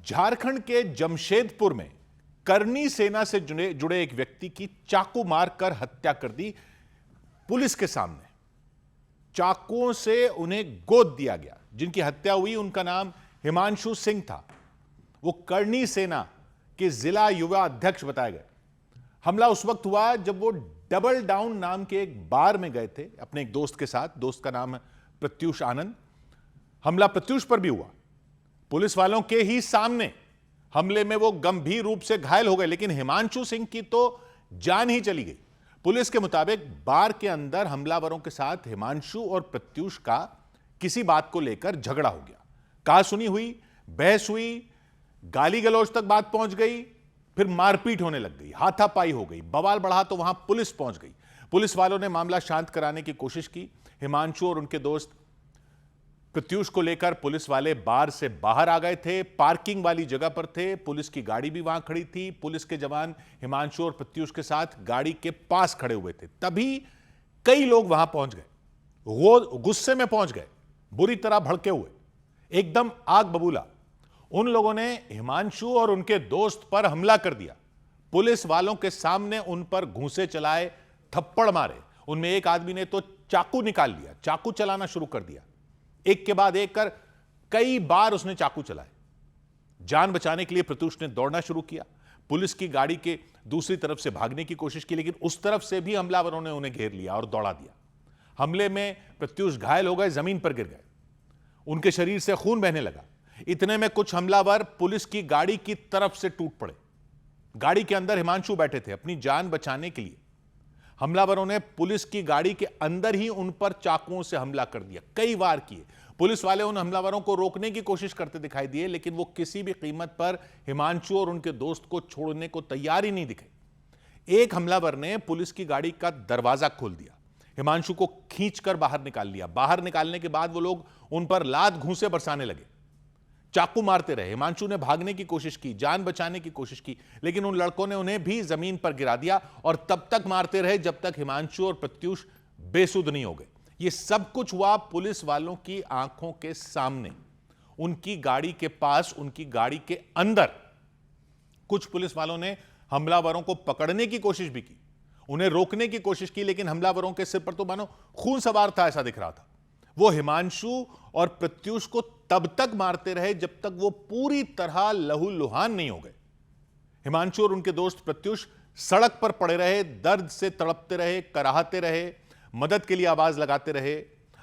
झारखंड के जमशेदपुर में करनी सेना से जुड़े एक व्यक्ति की चाकू मारकर हत्या कर दी पुलिस के सामने। चाकुओं से उन्हें गोद दिया गया। जिनकी हत्या हुई उनका नाम हिमांशु सिंह था। वो करनी सेना के जिला युवा अध्यक्ष बताए गए। हमला उस वक्त हुआ जब वो डबल डाउन नाम के एक बार में गए थे अपने एक दोस्त के साथ। दोस्त का नाम है प्रत्युष आनंद। हमला प्रत्युष पर भी हुआ। पुलिस वालों के ही सामने हमले में वो गंभीर रूप से घायल हो गए, लेकिन हिमांशु सिंह की तो जान ही चली गई। पुलिस के मुताबिक बार के अंदर हमलावरों के साथ हिमांशु और प्रत्युष का किसी बात को लेकर झगड़ा हो गया। कहासुनी हुई, बहस हुई, गाली गलौज तक बात पहुंच गई, फिर मारपीट होने लग गई, हाथापाई हो गई, बवाल बढ़ा तो वहां पुलिस पहुंच गई। पुलिस वालों ने मामला शांत कराने की कोशिश की। हिमांशु और उनके दोस्त प्रत्युष को लेकर पुलिस वाले बार से बाहर आ गए थे। पार्किंग वाली जगह पर थे। पुलिस की गाड़ी भी वहां खड़ी थी। पुलिस के जवान हिमांशु और प्रत्युष के साथ गाड़ी के पास खड़े हुए थे। तभी कई लोग वहां पहुंच गए। वो गुस्से में पहुंच गए, बुरी तरह भड़के हुए, एकदम आग बबूला। उन लोगों ने हिमांशु और उनके दोस्त पर हमला कर दिया। पुलिस वालों के सामने उन पर घूंसे चलाए, थप्पड़ मारे। उनमें एक आदमी ने तो चाकू निकाल लिया, चाकू चलाना शुरू कर दिया। एक के बाद एक कर कई बार उसने चाकू चलाए। जान बचाने के लिए प्रत्युष ने दौड़ना शुरू किया। पुलिस की गाड़ी के दूसरी तरफ से भागने की कोशिश की, लेकिन उस तरफ से भी हमलावरों ने उन्हें घेर लिया और दौड़ा दिया। हमले में प्रत्युष घायल हो गए, जमीन पर गिर गए। उनके शरीर से खून बहने लगा। इतने में कुछ हमलावर पुलिस की गाड़ी की तरफ से टूट पड़े। गाड़ी के अंदर हिमांशु बैठे थे। अपनी जान बचाने के लिए हमलावरों ने पुलिस की गाड़ी के अंदर ही उन पर चाकुओं से हमला कर दिया, कई वार किए। पुलिस वाले उन हमलावरों को रोकने की कोशिश करते दिखाई दिए, लेकिन वो किसी भी कीमत पर हिमांशु और उनके दोस्त को छोड़ने को तैयार ही नहीं दिखे। एक हमलावर ने पुलिस की गाड़ी का दरवाजा खोल दिया, हिमांशु को खींचकर बाहर निकाल लिया। बाहर निकालने के बाद वो लोग उन पर लात घूंसे बरसाने लगे, चाकू मारते रहे। हिमांशु ने भागने की कोशिश की, जान बचाने की कोशिश की, लेकिन उन लड़कों ने उन्हें भी जमीन पर गिरा दिया और तब तक मारते रहे जब तक हिमांशु और प्रत्युष बेसुध नहीं हो गए। यह सब कुछ हुआ पुलिस वालों की आंखों के सामने, उनकी गाड़ी के पास, उनकी गाड़ी के अंदर। कुछ पुलिस वालों ने हमलावरों को पकड़ने की कोशिश भी की, उन्हें रोकने की कोशिश की, लेकिन हमलावरों के सिर पर तो मानो खून सवार था, ऐसा दिख रहा था। वो हिमांशु और प्रत्युष को तब तक मारते रहे जब तक वो पूरी तरह लहूलुहान नहीं हो गए। हिमांशु और उनके दोस्त प्रत्युष सड़क पर पड़े रहे, दर्द से तड़पते रहे, कराहते रहे, मदद के लिए आवाज लगाते रहे।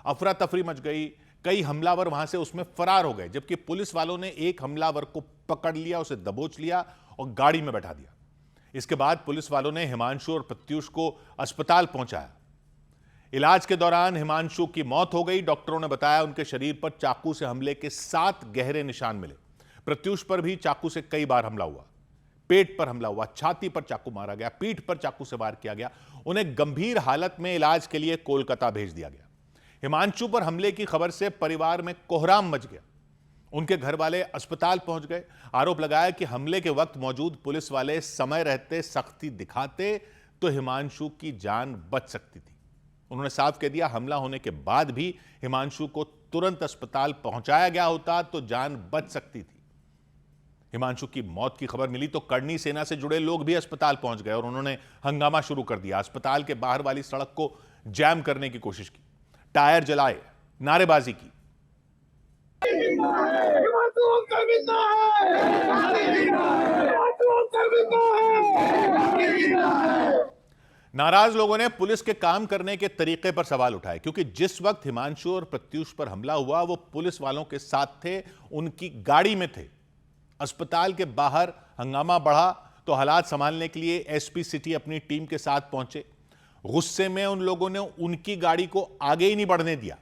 अफरा तफरी मच गई। कई हमलावर वहां से उसमें फरार हो गए, जबकि पुलिस वालों ने एक हमलावर को पकड़ लिया, उसे दबोच लिया और गाड़ी में बैठा दिया। इसके बाद पुलिस वालों ने हिमांशु और प्रत्युष को अस्पताल पहुंचाया। इलाज के दौरान हिमांशु की मौत हो गई। डॉक्टरों ने बताया उनके शरीर पर चाकू से हमले के 7 गहरे निशान मिले। प्रत्युष पर भी चाकू से कई बार हमला हुआ। पेट पर हमला हुआ, छाती पर चाकू मारा गया, पीठ पर चाकू से वार किया गया। उन्हें गंभीर हालत में इलाज के लिए कोलकाता भेज दिया गया। हिमांशु पर हमले की खबर से परिवार में कोहराम मच गया। उनके घर वाले अस्पताल पहुंच गए। आरोप लगाया कि हमले के वक्त मौजूद पुलिस वाले समय रहते सख्ती दिखाते तो हिमांशु की जान बच सकती थी। उन्होंने साफ कह दिया, हमला होने के बाद भी हिमांशु को तुरंत अस्पताल पहुंचाया गया होता तो जान बच सकती थी। हिमांशु की मौत की खबर मिली तो करनी सेना से जुड़े लोग भी अस्पताल पहुंच गए और उन्होंने हंगामा शुरू कर दिया। अस्पताल के बाहर वाली सड़क को जैम करने की कोशिश की, टायर जलाए, नारेबाजी की। नाराज लोगों ने पुलिस के काम करने के तरीके पर सवाल उठाए, क्योंकि जिस वक्त हिमांशु और प्रत्युष पर हमला हुआ वो पुलिस वालों के साथ थे, उनकी गाड़ी में थे। अस्पताल के बाहर हंगामा बढ़ा तो हालात संभालने के लिए एसपी सिटी अपनी टीम के साथ पहुंचे। गुस्से में उन लोगों ने उनकी गाड़ी को आगे ही नहीं बढ़ने दिया।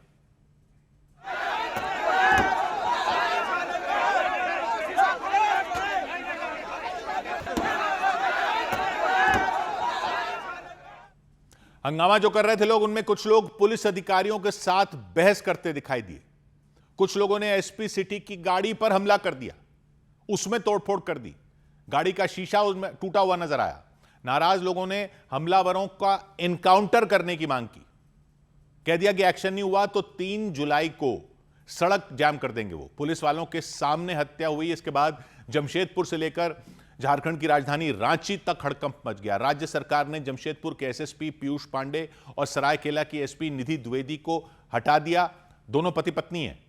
हंगामा जो कर रहे थे लोग, उनमें कुछ लोग पुलिस अधिकारियों के साथ बहस करते दिखाई दिए। कुछ लोगों ने एसपी सिटी की गाड़ी पर हमला कर दिया, उसमें तोड़फोड़ कर दी। गाड़ी का शीशा उसमें टूटा हुआ नजर आया। नाराज लोगों ने हमलावरों का एनकाउंटर करने की मांग की। कह दिया कि एक्शन नहीं हुआ तो 3 जुलाई को सड़क जाम कर देंगे। वो पुलिस वालों के सामने हत्या हुई। इसके बाद जमशेदपुर से लेकर झारखंड की राजधानी रांची तक हड़कंप मच गया। राज्य सरकार ने जमशेदपुर के एसएसपी पीयूष पांडे और सरायकेला की एसपी निधि द्विवेदी को हटा दिया। दोनों पति पत्नी हैं।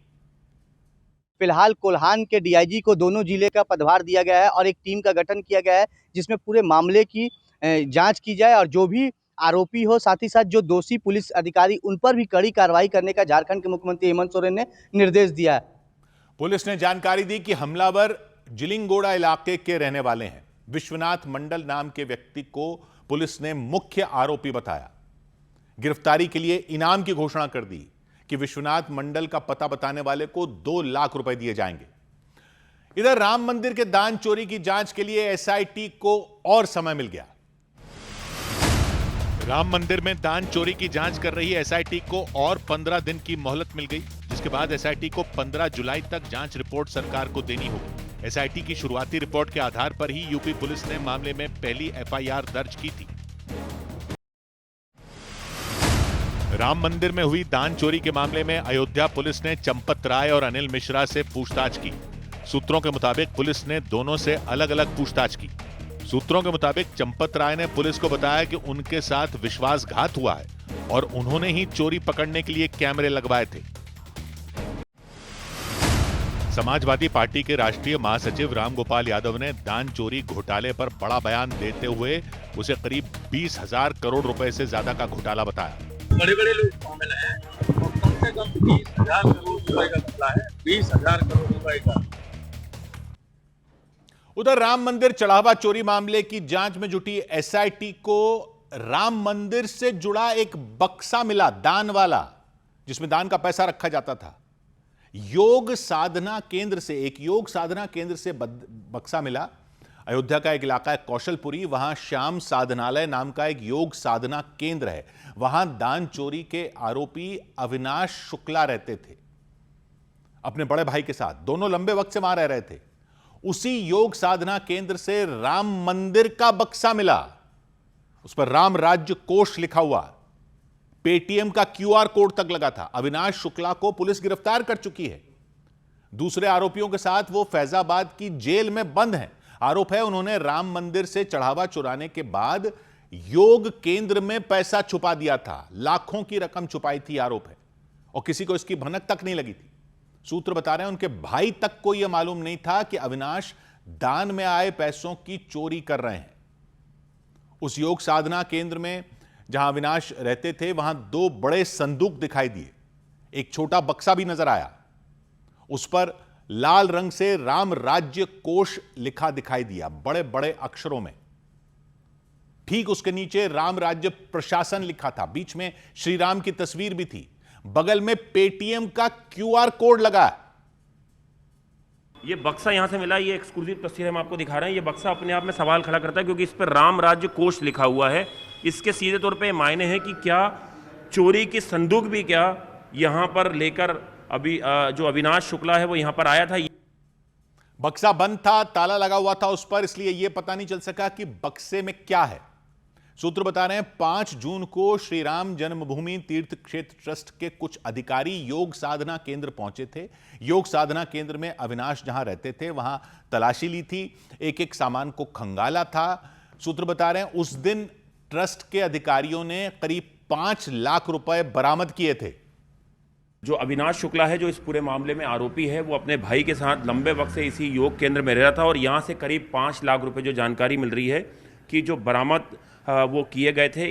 फिलहाल कोल्हान के डीआईजी को दोनों जिले का पदभार दिया गया है और एक टीम का गठन किया गया है जिसमें पूरे मामले की जांच की जाए और जो भी आरोपी हो, साथ ही साथ जो दोषी पुलिस अधिकारी, उन पर भी कड़ी कार्रवाई करने का झारखंड के मुख्यमंत्री हेमंत सोरेन ने निर्देश दिया है। पुलिस ने जानकारी दी कि हमलावर जिलिंगोड़ा इलाके के रहने वाले हैं। विश्वनाथ मंडल नाम के व्यक्ति को पुलिस ने मुख्य आरोपी बताया। गिरफ्तारी के लिए इनाम की घोषणा कर दी कि विश्वनाथ मंडल का पता बताने वाले को 2 लाख रुपए दिए जाएंगे। इधर राम मंदिर के दान चोरी की जांच के लिए एसआईटी को और समय मिल गया। राम मंदिर में दान चोरी की जांच कर रही एसआईटी को और 15 दिन की मोहलत मिल गई, जिसके बाद एसआईटी को 15 जुलाई तक जांच रिपोर्ट सरकार को देनी होगी। एसआईटी की शुरुआती रिपोर्ट के आधार पर ही यूपी पुलिस ने मामले में पहली एफआईआर दर्ज की थी। राम मंदिर में हुई दान चोरी के मामले में अयोध्या पुलिस ने चंपत राय और अनिल मिश्रा से पूछताछ की। सूत्रों के मुताबिक पुलिस ने दोनों से अलग अलग पूछताछ की। सूत्रों के मुताबिक चंपत राय ने पुलिस को बताया कि उनके साथ विश्वासघात हुआ है और उन्होंने ही चोरी पकड़ने के लिए कैमरे लगवाए थे। समाजवादी पार्टी के राष्ट्रीय महासचिव रामगोपाल यादव ने दान चोरी घोटाले पर बड़ा बयान देते हुए उसे करीब 20,000 करोड़ रुपए से ज्यादा का घोटाला बताया। बड़े बड़े लोग शामिल हैं और कम से कम 20,000 करोड़ रुपए का घोटाला है, 20,000 करोड़ रुपए का। उधर राम मंदिर चढ़ावा चोरी मामले की जांच में जुटी एसआईटी को राम मंदिर से जुड़ा एक बक्सा मिला, दान वाला, जिसमें दान का पैसा रखा जाता था। योग साधना केंद्र से, एक योग साधना केंद्र से बक्सा मिला। अयोध्या का एक इलाका है कौशलपुरी, वहां श्याम साधनालय नाम का एक योग साधना केंद्र है। वहां दान चोरी के आरोपी अविनाश शुक्ला रहते थे अपने बड़े भाई के साथ। दोनों लंबे वक्त से वहां रह रहे थे। उसी योग साधना केंद्र से राम मंदिर का बक्सा मिला, उस पर राम राज्य कोष लिखा हुआ, पेटीएम का क्यूआर कोड तक लगा था। अविनाश शुक्ला को पुलिस गिरफ्तार कर चुकी है। दूसरे आरोपियों के साथ वो फैजाबाद की जेल में बंद हैं। आरोप है उन्होंने राम मंदिर से चढ़ावा चुराने के बाद योग केंद्र में पैसा छुपा दिया था। लाखों की रकम छुपाई थी, आरोप है, और किसी को इसकी भनक तक नहीं लगी थी। सूत्र बता रहे हैं उनके भाई तक को यह मालूम नहीं था कि अविनाश दान में आए पैसों की चोरी कर रहे हैं। उस योग साधना केंद्र में जहां अविनाश रहते थे वहां 2 बड़े संदूक दिखाई दिए। एक छोटा बक्सा भी नजर आया, उस पर लाल रंग से राम राज्य कोष लिखा दिखाई दिया, बड़े बड़े अक्षरों में। ठीक उसके नीचे राम राज्य प्रशासन लिखा था। बीच में श्री राम की तस्वीर भी थी। बगल में पेटीएम का क्यूआर कोड लगा। ये बक्सा यहां से मिला, ये एक्सक्लूसिव तस्वीर हम आपको दिखा रहे हैं। ये बक्सा अपने आप में सवाल खड़ा करता है क्योंकि इस पर राम राज्य कोष लिखा हुआ है। इसके सीधे तौर पे मायने हैं कि क्या चोरी की संदूक भी क्या यहां पर लेकर अभी जो अविनाश शुक्ला है वो यहां पर आया था। बक्सा बंद था, ताला लगा हुआ था उस पर, इसलिए यह पता नहीं चल सका कि बक्से में क्या है। सूत्र बता रहे हैं 5 जून को श्री राम जन्मभूमि तीर्थ क्षेत्र ट्रस्ट के कुछ अधिकारी योग साधना केंद्र पहुंचे थे। योग साधना केंद्र में अविनाश जहां रहते थे वहां तलाशी ली थी, एक एक सामान को खंगाला था। सूत्र बता रहे हैं उस दिन ट्रस्ट के अधिकारियों ने करीब 5 लाख रुपए बरामद किए थे। जो अविनाश शुक्ला है, जो इस पूरे मामले में आरोपी है, वो अपने भाई के साथ लंबे वक्त से इसी योग केंद्र में रह रहा था और यहां से करीब 5 लाख रुपए जो जानकारी मिल रही है कि जो बरामद वो किए गए थे।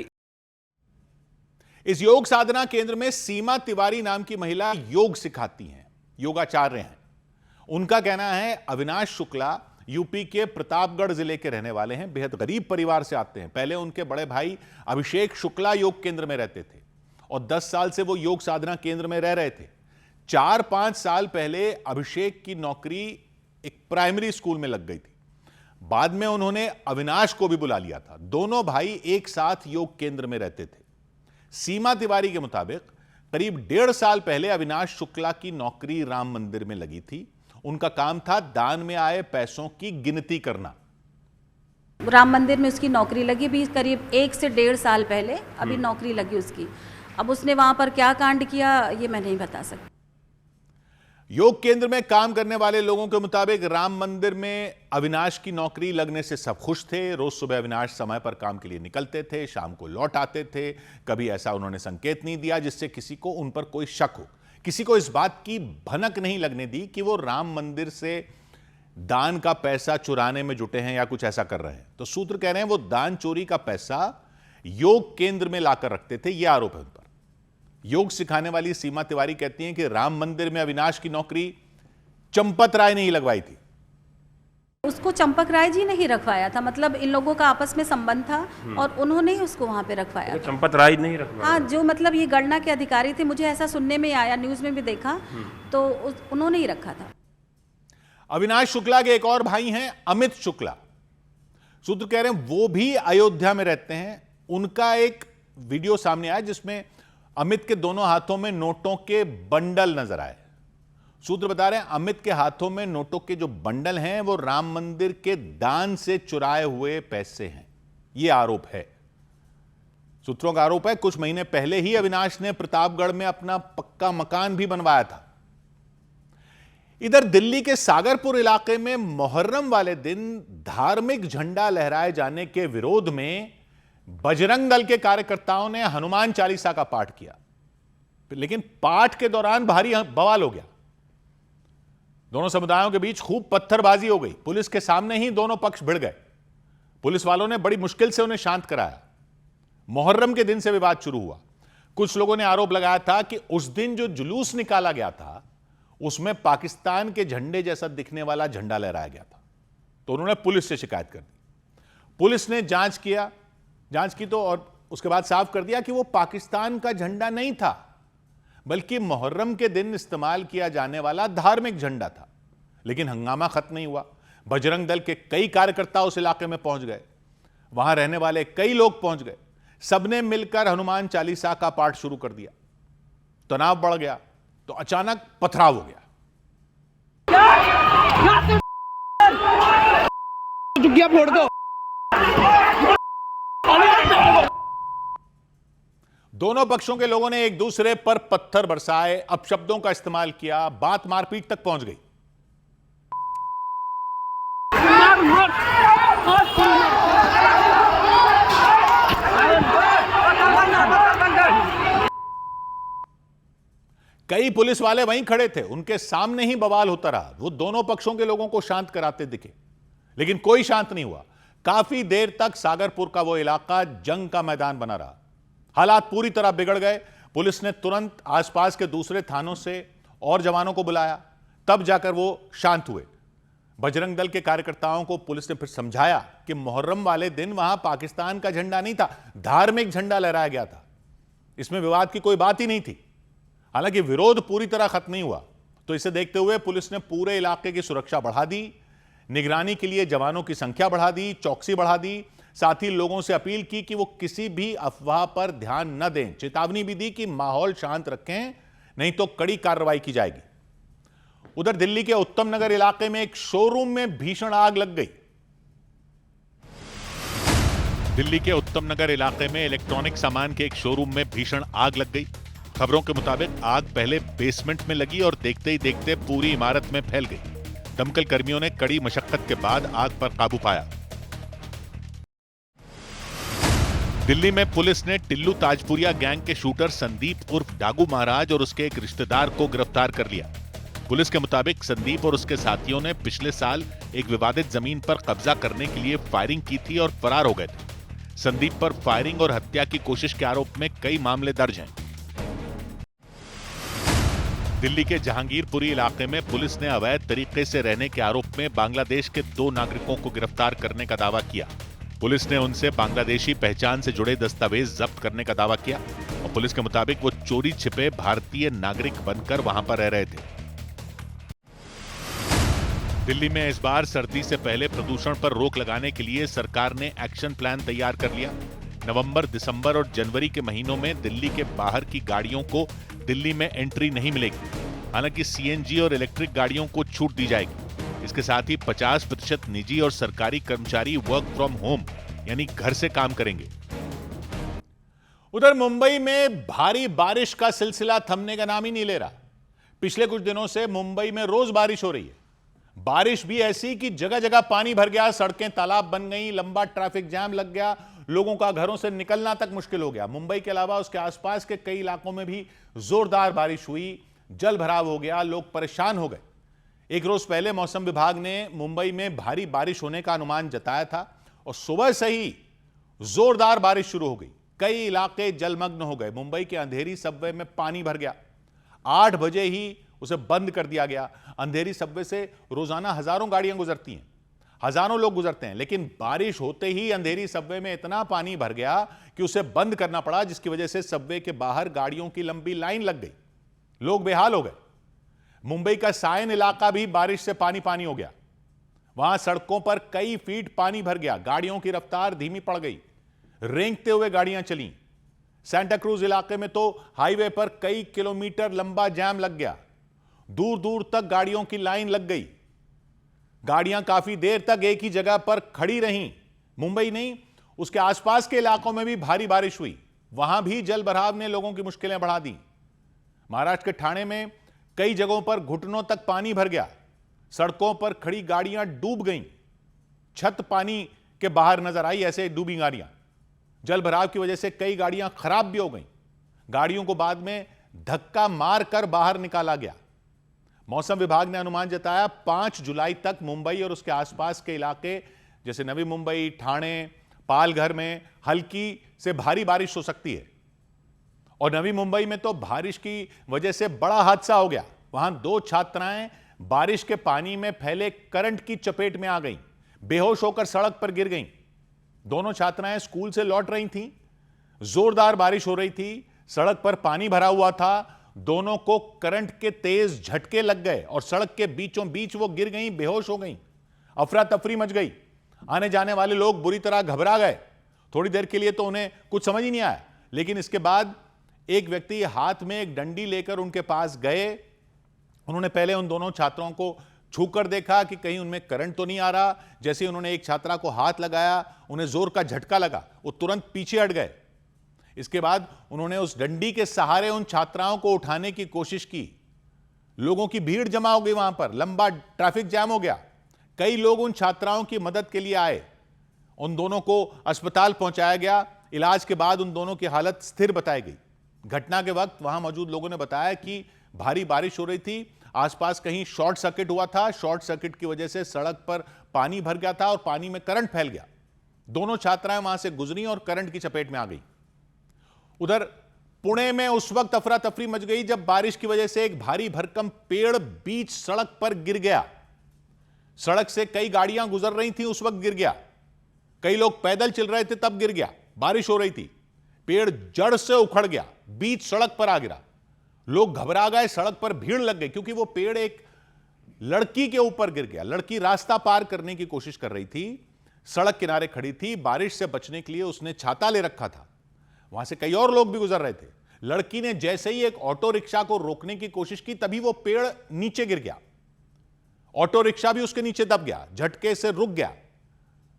इस योग साधना केंद्र में सीमा तिवारी नाम की महिला योग सिखाती हैं, योगाचार्य हैं। उनका कहना है अविनाश शुक्ला यूपी के प्रतापगढ़ जिले के रहने वाले हैं, बेहद गरीब परिवार से आते हैं। पहले उनके बड़े भाई अभिषेक शुक्ला योग केंद्र में रहते थे और 10 साल से वो योग साधना केंद्र में रह रहे थे। 4-5 साल पहले अभिषेक की नौकरी एक प्राइमरी स्कूल में लग गई थी। बाद में उन्होंने अविनाश को भी बुला लिया था। दोनों भाई एक साथ योग केंद्र में रहते थे। सीमा तिवारी के मुताबिक करीब 1.5 साल पहले अविनाश शुक्ला की नौकरी राम मंदिर में लगी थी। उनका काम था दान में आए पैसों की गिनती करना। राम मंदिर में उसकी नौकरी लगी भी करीब 1 से 1.5 साल पहले, अभी नौकरी लगी उसकी। अब उसने वहां पर क्या कांड किया ये मैं नहीं बता सकती। योग केंद्र में काम करने वाले लोगों के मुताबिक राम मंदिर में अविनाश की नौकरी लगने से सब खुश थे। रोज सुबह अविनाश समय पर काम के लिए निकलते थे, शाम को लौट आते थे। कभी ऐसा उन्होंने संकेत नहीं दिया जिससे किसी को उन पर कोई शक हो। किसी को इस बात की भनक नहीं लगने दी कि वो राम मंदिर से दान का पैसा चुराने में जुटे हैं या कुछ ऐसा कर रहे हैं। तो सूत्र कह रहे हैं वो दान चोरी का पैसा योग केंद्र में लाकर रखते थे, यह आरोप है उन पर। योग सिखाने वाली सीमा तिवारी कहती हैं कि राम मंदिर में अविनाश की नौकरी चंपत राय ने ही लगवाई थी। उसको चंपक राय जी ने ही रखवाया था, मतलब इन लोगों का आपस में संबंध था और उन्होंने ही उसको वहां पे रखवाया था। चंपत राय नहीं रखवाया? हाँ, जो मतलब ये गणना के अधिकारी थे, मुझे ऐसा सुनने में आया, न्यूज में भी देखा, तो उन्होंने ही रखा था। अविनाश शुक्ला के एक और भाई हैं अमित शुक्ला। सूत्र कह रहे हैं वो भी अयोध्या में रहते हैं। उनका एक वीडियो सामने आया जिसमें अमित के दोनों हाथों में नोटों के बंडल नजर आए। सूत्र बता रहे हैं अमित के हाथों में नोटों के जो बंडल हैं वो राम मंदिर के दान से चुराए हुए पैसे हैं, यह आरोप है। सूत्रों का आरोप है कुछ महीने पहले ही अविनाश ने प्रतापगढ़ में अपना पक्का मकान भी बनवाया था। इधर दिल्ली के सागरपुर इलाके में मुहर्रम वाले दिन धार्मिक झंडा लहराए जाने के विरोध में बजरंग दल के कार्यकर्ताओं ने हनुमान चालीसा का पाठ किया, लेकिन पाठ के दौरान भारी बवाल हो गया। दोनों समुदायों के बीच खूब पत्थरबाजी हो गई। पुलिस के सामने ही दोनों पक्ष भिड़ गए। पुलिस वालों ने बड़ी मुश्किल से उन्हें शांत कराया। मुहर्रम के दिन से विवाद शुरू हुआ। कुछ लोगों ने आरोप लगाया था कि उस दिन जो जुलूस निकाला गया था उसमें पाकिस्तान के झंडे जैसा दिखने वाला झंडा लहराया गया था, तो उन्होंने पुलिस से शिकायत कर दी। पुलिस ने जांच की तो और उसके बाद साफ कर दिया कि वो पाकिस्तान का झंडा नहीं था, बल्कि मुहर्रम के दिन इस्तेमाल किया जाने वाला धार्मिक झंडा था। लेकिन हंगामा खत्म नहीं हुआ। बजरंग दल के कई कार्यकर्ता उस इलाके में पहुंच गए। वहां रहने वाले कई लोग पहुंच गए। सबने मिलकर हनुमान चालीसा का पाठ शुरू कर दिया। तनाव बढ़ गया तो अचानक पथराव हो गया। फोड़ दो। दोनों पक्षों के लोगों ने एक दूसरे पर पत्थर बरसाए, अपशब्दों का इस्तेमाल किया, बात मारपीट तक पहुंच गई। कई पुलिस वाले वहीं खड़े थे, उनके सामने ही बवाल होता रहा। वो दोनों पक्षों के लोगों को शांत कराते दिखे, लेकिन कोई शांत नहीं हुआ। काफी देर तक सागरपुर का वो इलाका जंग का मैदान बना रहा। हालात पूरी तरह बिगड़ गए। पुलिस ने तुरंत आसपास के दूसरे थानों से और जवानों को बुलाया, तब जाकर वो शांत हुए। बजरंग दल के कार्यकर्ताओं को पुलिस ने फिर समझाया कि मुहर्रम वाले दिन वहां पाकिस्तान का झंडा नहीं था, धार्मिक झंडा लहराया गया था। इसमें विवाद की कोई बात ही नहीं थी। हालांकि विरोध पूरी तरह खत्म नहीं हुआ, तो इसे देखते हुए पुलिस ने पूरे इलाके की सुरक्षा बढ़ा दी, निगरानी के लिए जवानों की संख्या बढ़ा दी, चौकसी बढ़ा दी। साथ ही लोगों से अपील की कि वो किसी भी अफवाह पर ध्यान न दें। चेतावनी भी दी कि माहौल शांत रखें, नहीं तो कड़ी कार्रवाई की जाएगी। उधर दिल्ली के उत्तम नगर इलाके में एक शोरूम में भीषण आग लग गई। दिल्ली के उत्तम नगर इलाके में इलेक्ट्रॉनिक सामान के एक शोरूम में भीषण आग लग गई। खबरों के मुताबिक आग पहले बेसमेंट में लगी और देखते ही देखते पूरी इमारत में फैल गई। दमकल कर्मियों ने कड़ी मशक्कत के बाद आग पर काबू पाया। दिल्ली में पुलिस ने टिल्लू ताजपुरिया गैंग के शूटर संदीप उर्फ डागू महाराज और उसके एक रिश्तेदार को गिरफ्तार कर लिया। पुलिस के मुताबिक संदीप और उसके साथियों ने पिछले साल एक विवादित जमीन पर कब्जा करने के लिए फायरिंग की थी और फरार हो गए थे। संदीप पर फायरिंग और हत्या की कोशिश के आरोप में कई मामले दर्ज हैं। दिल्ली के जहांगीरपुरी इलाके में पुलिस ने अवैध तरीके से रहने के आरोप में बांग्लादेश के 2 नागरिकों को गिरफ्तार करने का दावा किया। पुलिस ने उनसे बांग्लादेशी पहचान से जुड़े दस्तावेज जब्त करने का दावा किया और पुलिस के मुताबिक वो चोरी छिपे भारतीय नागरिक बनकर वहां पर रह रहे थे। दिल्ली में इस बार सर्दी से पहले प्रदूषण पर रोक लगाने के लिए सरकार ने एक्शन प्लान तैयार कर लिया। नवंबर, दिसंबर और जनवरी के महीनों में दिल्ली के बाहर की गाड़ियों को दिल्ली में एंट्री नहीं मिलेगी। हालांकि सीएनजी और इलेक्ट्रिक गाड़ियों को छूट दी जाएगी। इसके साथ ही 50% निजी और सरकारी कर्मचारी वर्क फ्रॉम होम यानी घर से काम करेंगे। उधर मुंबई में भारी बारिश का सिलसिला थमने का नाम ही नहीं ले रहा। पिछले कुछ दिनों से मुंबई में रोज बारिश हो रही है। बारिश भी ऐसी कि जगह जगह पानी भर गया, सड़कें तालाब बन गई, लंबा ट्रैफिक जाम लग गया, लोगों का घरों से निकलना तक मुश्किल हो गया। मुंबई के अलावा उसके आसपास के कई इलाकों में भी जोरदार बारिश हुई, जल भराव हो गया, लोग परेशान हो गए। एक रोज पहले मौसम विभाग ने मुंबई में भारी बारिश होने का अनुमान जताया था और सुबह से ही जोरदार बारिश शुरू हो गई। कई इलाके जलमग्न हो गए। मुंबई के अंधेरी सबवे में पानी भर गया। 8 बजे ही उसे बंद कर दिया गया। अंधेरी सबवे से रोजाना हजारों गाड़ियां गुजरती हैं, हजारों लोग गुजरते हैं, लेकिन बारिश होते ही अंधेरी सबवे में इतना पानी भर गया कि उसे बंद करना पड़ा, जिसकी वजह से सबवे के बाहर गाड़ियों की लंबी लाइन लग गई। लोग बेहाल हो गए। मुंबई का सायन इलाका भी बारिश से पानी पानी हो गया। वहां सड़कों पर कई फीट पानी भर गया। गाड़ियों की रफ्तार धीमी पड़ गई, रेंगते हुए गाड़ियां चली। सेंटा क्रूज इलाके में तो हाईवे पर कई किलोमीटर लंबा जाम लग गया। दूर दूर तक गाड़ियों की लाइन लग गई। गाड़ियां काफी देर तक एक ही जगह पर खड़ी रहीं। मुंबई नहीं, उसके आसपास के इलाकों में भी भारी बारिश हुई। वहां भी जल भराव ने लोगों की मुश्किलें बढ़ा दी। महाराष्ट्र के ठाणे में कई जगहों पर घुटनों तक पानी भर गया। सड़कों पर खड़ी गाड़ियां डूब गईं। छत पानी के बाहर नजर आई, ऐसे डूबी गाड़ियां। जल भराव की वजह से कई गाड़ियां खराब भी हो गईं। गाड़ियों को बाद में धक्का मारकर बाहर निकाला गया। मौसम विभाग ने अनुमान जताया 5 जुलाई तक मुंबई और उसके आसपास के इलाके जैसे नवी मुंबई, ठाणे, पालघर में हल्की से भारी बारिश हो सकती है। और नवी मुंबई में तो बारिश की वजह से बड़ा हादसा हो गया। वहां 2 छात्राएं बारिश के पानी में फैले करंट की चपेट में आ गईं, बेहोश होकर सड़क पर गिर गईं। दोनों छात्राएं स्कूल से लौट रही थीं। जोरदार बारिश हो रही थी, सड़क पर पानी भरा हुआ था। दोनों को करंट के तेज झटके लग गए और सड़क के बीचों बीच वो गिर गईं, बेहोश हो गईं। अफरा तफरी मच गई। आने जाने वाले लोग बुरी तरह घबरा गए। थोड़ी देर के लिए तो उन्हें कुछ समझ ही नहीं आया, लेकिन इसके बाद एक व्यक्ति हाथ में एक डंडी लेकर उनके पास गए। उन्होंने पहले उन दोनों छात्रों को छूकर देखा कि कहीं उनमें करंट तो नहीं आ रहा। जैसे ही उन्होंने एक छात्रा को हाथ लगाया, उन्हें जोर का झटका लगा, वो तुरंत पीछे हट गए। इसके बाद उन्होंने उस डंडी के सहारे उन छात्राओं को उठाने की कोशिश की। लोगों की भीड़ जमा हो गई, वहां पर लंबा ट्रैफिक जाम हो गया। कई लोग उन छात्राओं की मदद के लिए आए। उन दोनों को अस्पताल पहुंचाया गया। इलाज के बाद उन दोनों की हालत स्थिर बताई गई। घटना के वक्त वहां मौजूद लोगों ने बताया कि भारी बारिश हो रही थी, आसपास कहीं शॉर्ट सर्किट हुआ था। शॉर्ट सर्किट की वजह से सड़क पर पानी भर गया था और पानी में करंट फैल गया। दोनों छात्राएं वहां से गुजरी और करंट की चपेट में आ गई। उधर पुणे में उस वक्त अफरा तफरी मच गई जब बारिश की वजह से एक भारी भरकम पेड़ बीच सड़क पर गिर गया। सड़क से कई गाड़ियां गुजर रही थी, उस वक्त गिर गया। कई लोग पैदल चल रहे थे, तब गिर गया। बारिश हो रही थी, पेड़ जड़ से उखड़ गया, बीच सड़क पर आ गिरा। लोग घबरा गए, सड़क पर भीड़ लग गई, क्योंकि वो पेड़ एक लड़की के ऊपर गिर गया। लड़की रास्ता पार करने की कोशिश कर रही थी, सड़क किनारे खड़ी थी। बारिश से बचने के लिए उसने छाता ले रखा था। वहां से कई और लोग भी गुजर रहे थे। लड़की ने जैसे ही एक ऑटो रिक्शा को रोकने की कोशिश की, तभी वो पेड़ नीचे गिर गया। ऑटो रिक्शा भी उसके नीचे दब गया, झटके से रुक गया।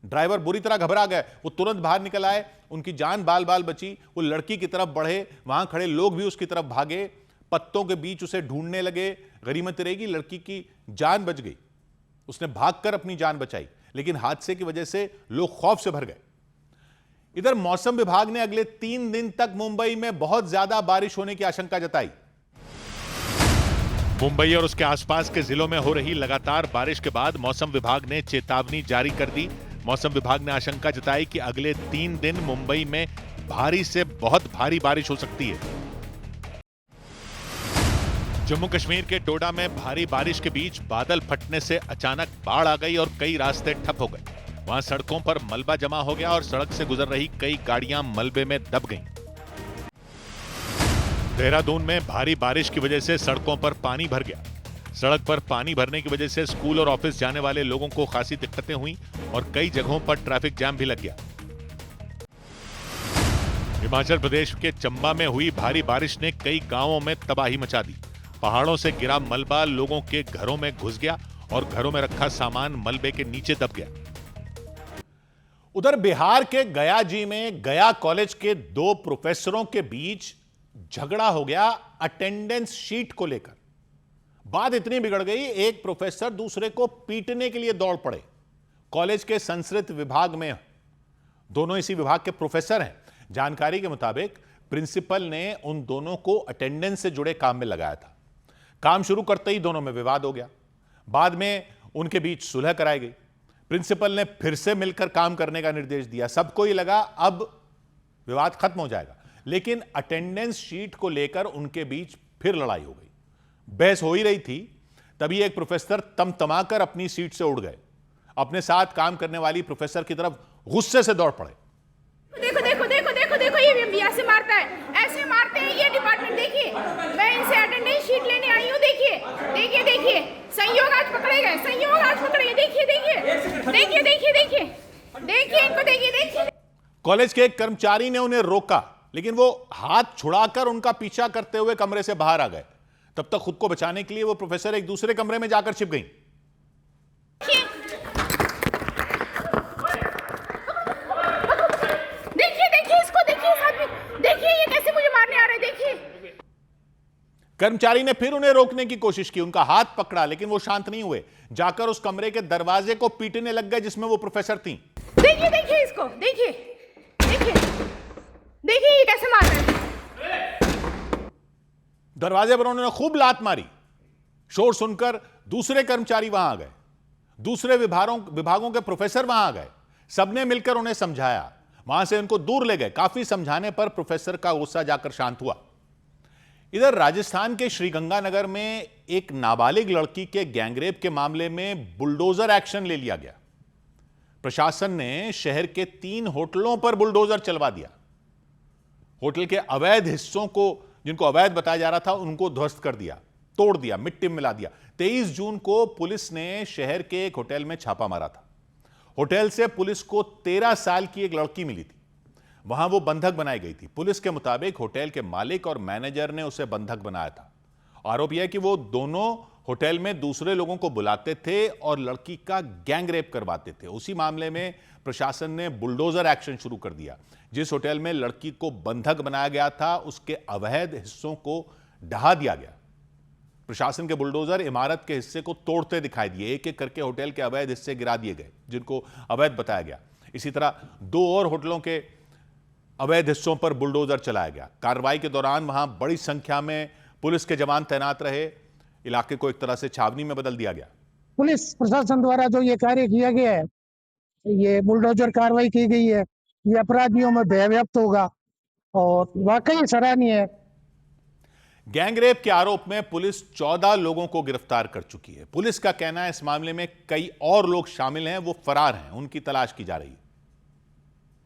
ड्राइवर बुरी तरह घबरा गए, वो तुरंत बाहर निकल आए। उनकी जान बाल बाल बची। वो लड़की की तरफ बढ़े, वहां खड़े लोग भी उसकी तरफ भागे, पत्तों के बीच उसे ढूंढने लगे। गनीमत रहेगी, लड़की की जान बच गई। उसने भागकर अपनी जान बचाई, लेकिन हादसे की वजह से लोग खौफ से भर गए। इधर मौसम विभाग ने अगले 3 दिन तक मुंबई में बहुत ज्यादा बारिश होने की आशंका जताई। मुंबई और उसके आसपास के जिलों में हो रही लगातार बारिश के बाद मौसम विभाग ने चेतावनी जारी कर दी। मौसम विभाग ने आशंका जताई कि अगले 3 दिन मुंबई में भारी से बहुत भारी बारिश हो सकती है। जम्मू कश्मीर के डोडा में भारी बारिश के बीच बादल फटने से अचानक बाढ़ आ गई और कई रास्ते ठप हो गए। वहां सड़कों पर मलबा जमा हो गया और सड़क से गुजर रही कई गाड़ियां मलबे में दब गईं। देहरादून में भारी बारिश की वजह से सड़कों पर पानी भर गया। सड़क पर पानी भरने की वजह से स्कूल और ऑफिस जाने वाले लोगों को खासी दिक्कतें हुई और कई जगहों पर ट्रैफिक जाम भी लग गया। हिमाचल प्रदेश के चंबा में हुई भारी बारिश ने कई गांवों में तबाही मचा दी। पहाड़ों से गिरा मलबा लोगों के घरों में घुस गया और घरों में रखा सामान मलबे के नीचे दब गया। उधर बिहार के गया जी में गया कॉलेज के 2 प्रोफेसरों के बीच झगड़ा हो गया अटेंडेंस शीट को लेकर। बात इतनी बिगड़ गई, एक प्रोफेसर दूसरे को पीटने के लिए दौड़ पड़े। कॉलेज के संस्कृत विभाग में, दोनों इसी विभाग के प्रोफेसर हैं। जानकारी के मुताबिक प्रिंसिपल ने उन दोनों को अटेंडेंस से जुड़े काम में लगाया था। काम शुरू करते ही दोनों में विवाद हो गया। बाद में उनके बीच सुलह कराई गई। प्रिंसिपल ने फिर से मिलकर काम करने का निर्देश दिया। सबको ये लगा अब विवाद खत्म हो जाएगा, लेकिन अटेंडेंस शीट को लेकर उनके बीच फिर लड़ाई हो गई। बहस हो ही रही थी, तभी एक प्रोफेसर तमतमाकर अपनी सीट से उड़ गए। अपने साथ काम करने वाली प्रोफेसर की तरफ गुस्से से दौड़ पड़े। देखो देखो देखो देखो देखो, ये भी ऐसे मारता है, ऐसे मारते हैं ये डिपार्टमेंट। देखिए, मैं इनसे अटेंडेंस शीट लेने आई हूँ। देखिए देखिए देखिए, संयोग आज पकड़े गए, संयोग आज पकड़े गए। देखिए देखिए देखिए देखिए देखिए देखिए इनको, देखिए देखिए। कॉलेज के एक कर्मचारी ने उन्हें रोका, लेकिन वो हाथ छुड़ाकर उनका पीछा करते हुए कमरे से बाहर आ गए। तब तक खुद को बचाने के लिए वो प्रोफेसर एक दूसरे कमरे में जाकर छिप गई। कर्मचारी ने फिर उन्हें रोकने की कोशिश की, उनका हाथ पकड़ा, लेकिन वो शांत नहीं हुए। जाकर उस कमरे के दरवाजे को पीटने लग गए जिसमें वो प्रोफेसर थी। देखिए देखिए इसको, देखिए देखिए देखिए ये कैसे मार रहे हैं। दरवाजे पर उन्होंने खूब लात मारी। शोर सुनकर दूसरे कर्मचारी वहां आ गए। दूसरे विभागों के प्रोफेसर वहां आ गए। सबने मिलकर उन्हें समझाया, वहां से उनको दूर ले गए। काफी समझाने पर प्रोफेसर का गुस्सा जाकर शांत हुआ। इधर राजस्थान के श्रीगंगानगर में एक नाबालिग लड़की के गैंगरेप के मामले में बुलडोजर एक्शन ले लिया गया। प्रशासन ने शहर के 3 होटलों पर बुलडोजर चलवा दिया। होटल के अवैध हिस्सों को, जिनको अवैध बताया जा रहा था, उनको ध्वस्त कर दिया, तोड़ दिया, मिट्टी में मिला दिया। 23 जून को पुलिस ने शहर के एक होटल में छापा मारा था। होटल से पुलिस को 13 साल की एक लड़की मिली थी। वहां वो बंधक बनाई गई थी। पुलिस के मुताबिक होटल के मालिक और मैनेजर ने उसे बंधक बनाया था। आरोप यह है कि वो दोनों होटल में दूसरे लोगों को बुलाते थे और लड़की का गैंगरेप करवाते थे। उसी मामले में प्रशासन ने बुलडोजर एक्शन शुरू कर दिया। जिस होटल में लड़की को बंधक बनाया गया था, उसके अवैध हिस्सों को ढहा दिया गया। प्रशासन के बुलडोजर इमारत के हिस्से को तोड़ते दिखाई दिए। एक एक करके होटल के अवैध हिस्से गिरा दिए गए, जिनको अवैध बताया गया। इसी तरह 2 और होटलों के अवैध हिस्सों पर बुलडोजर चलाया गया। कार्रवाई के दौरान वहां बड़ी संख्या में पुलिस के जवान तैनात रहे। इलाके को एक तरह से छावनी में बदल दिया गया। पुलिस प्रशासन द्वारा जो ये कार्य किया गया है, ये बुलडोजर कार्रवाई की गई है, ये अपराधियों में भय व्याप्त होगा और वाकई सराहनीय है। गैंगरेप के आरोप में पुलिस 14 लोगों को गिरफ्तार कर चुकी है। पुलिस का कहना है इस मामले में कई और लोग शामिल हैं, वो फरार हैं, उनकी तलाश की जा रही है।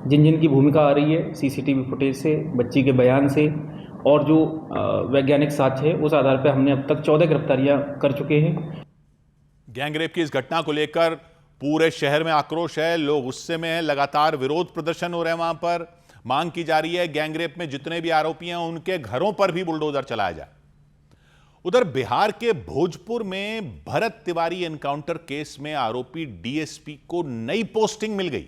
जिन जिन की भूमिका आ रही है सीसीटीवी फुटेज से, बच्ची के बयान से और जो वैज्ञानिक साक्ष्य है, उस आधार पर हमने अब तक 14 गिरफ्तारियां कर चुके हैं। गैंगरेप की इस घटना को लेकर पूरे शहर में आक्रोश है, लोग गुस्से में हैं, लगातार विरोध प्रदर्शन हो रहे हैं। वहां पर मांग की जा रही है गैंगरेप में जितने भी आरोपी हैं उनके घरों पर भी बुलडोजर चलाया जाए। उधर बिहार के भोजपुर में भरत तिवारी एनकाउंटर केस में आरोपी डीएसपी को नई पोस्टिंग मिल गई।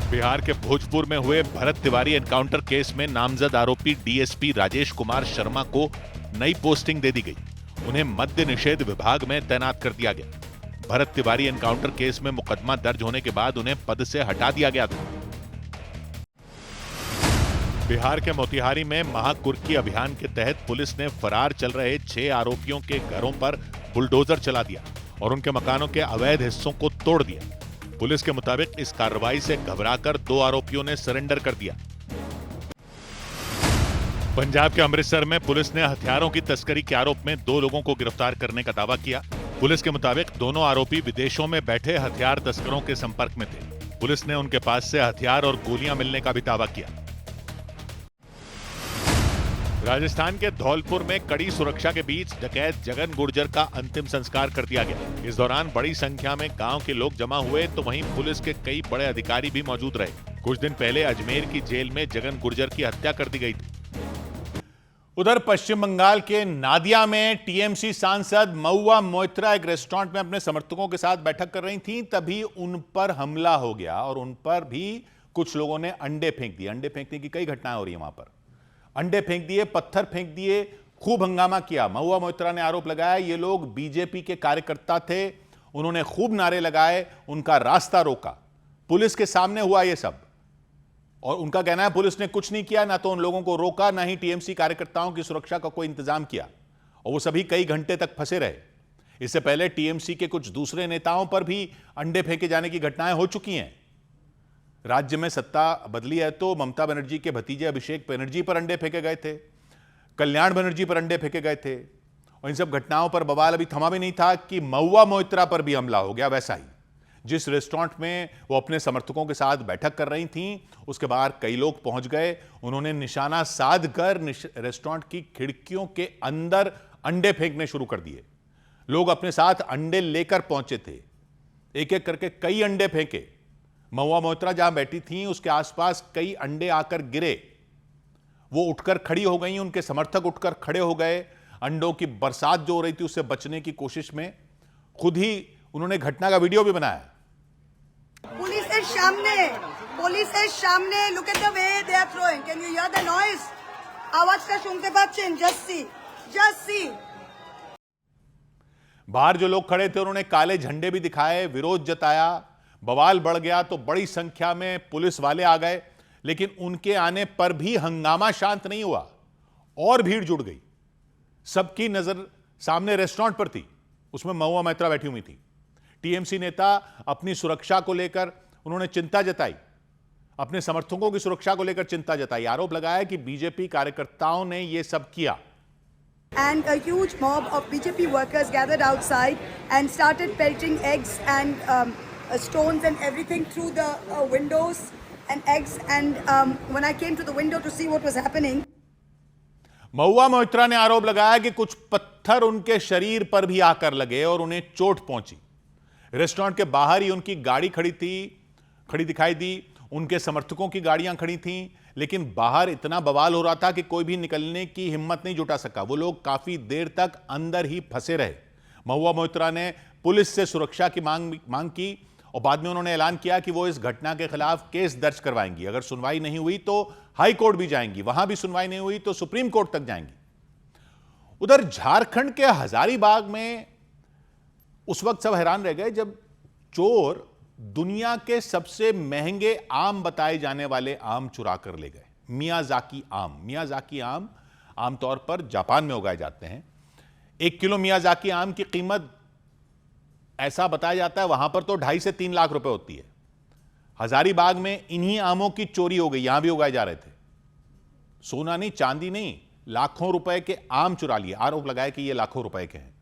बिहार के भोजपुर में हुए भरत तिवारी एनकाउंटर केस में नामजद आरोपी डीएसपी राजेश कुमार शर्मा को नई पोस्टिंग दे दी गई। उन्हें मद्य निषेध विभाग में तैनात कर दिया गया। भरत तिवारी एनकाउंटर केस में मुकदमा दर्ज होने के बाद उन्हें पद से हटा दिया गया था। बिहार के मोतिहारी में महाकुर्की अभियान के तहत पुलिस ने फरार चल रहे 6 आरोपियों के घरों पर बुलडोजर चला दिया और उनके मकानों के अवैध हिस्सों को तोड़ दिया। पुलिस के मुताबिक इस कार्रवाई से घबराकर 2 आरोपियों ने सरेंडर कर दिया। पंजाब के अमृतसर में पुलिस ने हथियारों की तस्करी के आरोप में 2 लोगों को गिरफ्तार करने का दावा किया। पुलिस के मुताबिक दोनों आरोपी विदेशों में बैठे हथियार तस्करों के संपर्क में थे। पुलिस ने उनके पास से हथियार और गोलियां मिलने का भी दावा किया। राजस्थान के धौलपुर में कड़ी सुरक्षा के बीच डकैत जगन गुर्जर का अंतिम संस्कार कर दिया गया। इस दौरान बड़ी संख्या में गांव के लोग जमा हुए, तो वहीं पुलिस के कई बड़े अधिकारी भी मौजूद रहे। कुछ दिन पहले अजमेर की जेल में जगन गुर्जर की हत्या कर दी गई थी। उधर पश्चिम बंगाल के नादिया में टीएमसी सांसद महुआ मोइत्रा एक रेस्टोरेंट में अपने समर्थकों के साथ बैठक कर रही थीं, तभी उन पर हमला हो गया और उन पर भी कुछ लोगों ने अंडे फेंक दिए। अंडे फेंकने की कई घटनाएं हो रही हैं वहां पर। अंडे फेंक दिए, पत्थर फेंक दिए, खूब हंगामा किया। महुआ मोइत्रा ने आरोप लगाया ये लोग बीजेपी के कार्यकर्ता थे, उन्होंने खूब नारे लगाए, उनका रास्ता रोका। पुलिस के सामने हुआ ये सब, और उनका कहना है पुलिस ने कुछ नहीं किया, ना तो उन लोगों को रोका, ना ही टीएमसी कार्यकर्ताओं की सुरक्षा का कोई इंतजाम किया, और वो सभी कई घंटे तक फंसे रहे। इससे पहले टीएमसी के कुछ दूसरे नेताओं पर भी अंडे फेंके जाने की घटनाएं हो चुकी हैं। राज्य में सत्ता बदली है तो ममता बनर्जी के भतीजे अभिषेक बनर्जी पर अंडे फेंके गए थे, कल्याण बनर्जी पर अंडे फेंके गए थे, और इन सब घटनाओं पर बवाल अभी थमा भी नहीं था कि महुआ मोइत्रा पर भी हमला हो गया। वैसा ही जिस रेस्टोरेंट में वो अपने समर्थकों के साथ बैठक कर रही थीं, उसके बाहर कई लोग पहुंच गए, उन्होंने निशाना साध कर रेस्टोरेंट की खिड़कियों के अंदर अंडे फेंकने शुरू कर दिए। लोग अपने साथ अंडे लेकर पहुंचे थे, एक एक करके कई अंडे फेंके। महुआ मोइत्रा जहां बैठी थी उसके आसपास कई अंडे आकर गिरे, वो उठकर खड़ी हो गई, उनके समर्थक उठकर खड़े हो गए। अंडों की बरसात जो हो रही थी उससे बचने की कोशिश में खुद ही उन्होंने घटना का वीडियो भी बनाया। पुलिस सामने, look at the way they are throwing, can you hear the noise? आवाजটা শুনতে পাচ্ছেন? Just see. बाहर जो लोग खड़े थे उन्होंने काले झंडे भी दिखाए, विरोध जताया। बवाल बढ़ गया तो बड़ी संख्या में पुलिस वाले आ गए, लेकिन उनके आने पर भी हंगामा शांत नहीं हुआ और भीड़ जुड़ गई। सबकी नजर सामने रेस्टोरेंट पर थी, उसमें महुआ मोइत्रा बैठी हुई थी। टीएमसी नेता अपनी सुरक्षा को लेकर उन्होंने चिंता जताई, अपने समर्थकों की सुरक्षा को लेकर चिंता जताई। आरोप लगाया कि बीजेपी कार्यकर्ताओं ने यह सब किया। And a huge mob of BJP workers gathered outside and started pelting eggs and stones and everything through the windows and eggs. And when I came to the window to see what was happening, Mahua Moitra ने आरोप लगाया कि कुछ पत्थर उनके शरीर पर भी आकर लगे और उन्हें चोट पहुंची। रेस्टोरेंट के बाहर ही उनकी गाड़ी खड़ी दिखाई दी, उनके समर्थकों की गाड़ियां खड़ी थीं, लेकिन बाहर इतना बवाल हो रहा था कि कोई भी निकलने की हिम्मत नहीं जुटा सका। वो लोग काफी देर तक अंदर ही फंसे रहे। महुआ मोइत्रा ने पुलिस से सुरक्षा की मांग की और बाद में उन्होंने ऐलान किया कि वो इस घटना के खिलाफ केस दर्ज करवाएंगी। अगर सुनवाई नहीं हुई तो हाई कोर्ट भी जाएंगी, वहां भी सुनवाई नहीं हुई तो सुप्रीम कोर्ट तक जाएंगी। उधर झारखंड के हजारीबाग में उस वक्त सब हैरान रह गए जब चोर दुनिया के सबसे महंगे आम बताए जाने वाले आम चुरा कर ले गए। मियाजाकी आम आमतौर पर जापान में उगाए जाते हैं। 1 किलो मियाजाकी आम की कीमत ऐसा बताया जाता है वहां पर तो 2.5 से 3 लाख रुपए होती है। हजारीबाग में इन्हीं आमों की चोरी हो गई, यहां भी उगाए जा रहे थे। सोना नहीं, चांदी नहीं, लाखों रुपए के आम चुरा लिए। आरोप लगाया कि ये लाखों रुपए के हैं।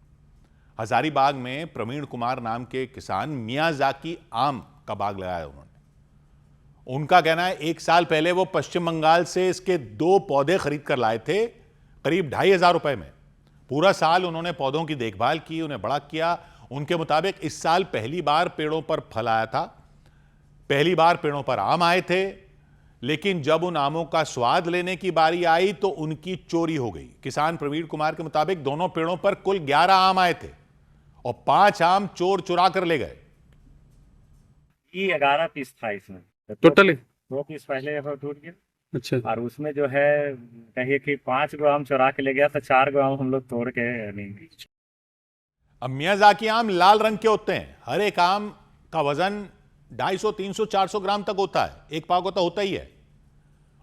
हजारीबाग में प्रवीण कुमार नाम के किसान मियाजाकी आम का बाग लगाया उन्होंने। उनका कहना है 1 साल पहले वो पश्चिम बंगाल से इसके 2 पौधे खरीद कर लाए थे, करीब 2,500 रुपए में। पूरा साल उन्होंने पौधों की देखभाल की, उन्हें बड़ा किया। उनके मुताबिक इस साल पहली बार पेड़ों पर फल आया था, पहली बार पेड़ों पर आम आए थे, लेकिन जब उन आमों का स्वाद लेने की बारी आई तो उनकी चोरी हो गई। किसान प्रवीण कुमार के मुताबिक दोनों पेड़ों पर कुल 11 आम आए थे और 5 आम चोर चुरा कर ले गए। ये 11 पीस था इसमें टोटली। 2 पीस पहले टूट गया। अच्छा। और उसमें जो है कहिए कि 5 गो आम चुरा के ले गया, तो 4 गो आम हम लोग तोड़ के नहीं। अब मियाजाकी आम लाल रंग के होते हैं। हर एक आम का वजन 250, 300, 400 ग्राम तक होता है, एक पाव तो होता ही है।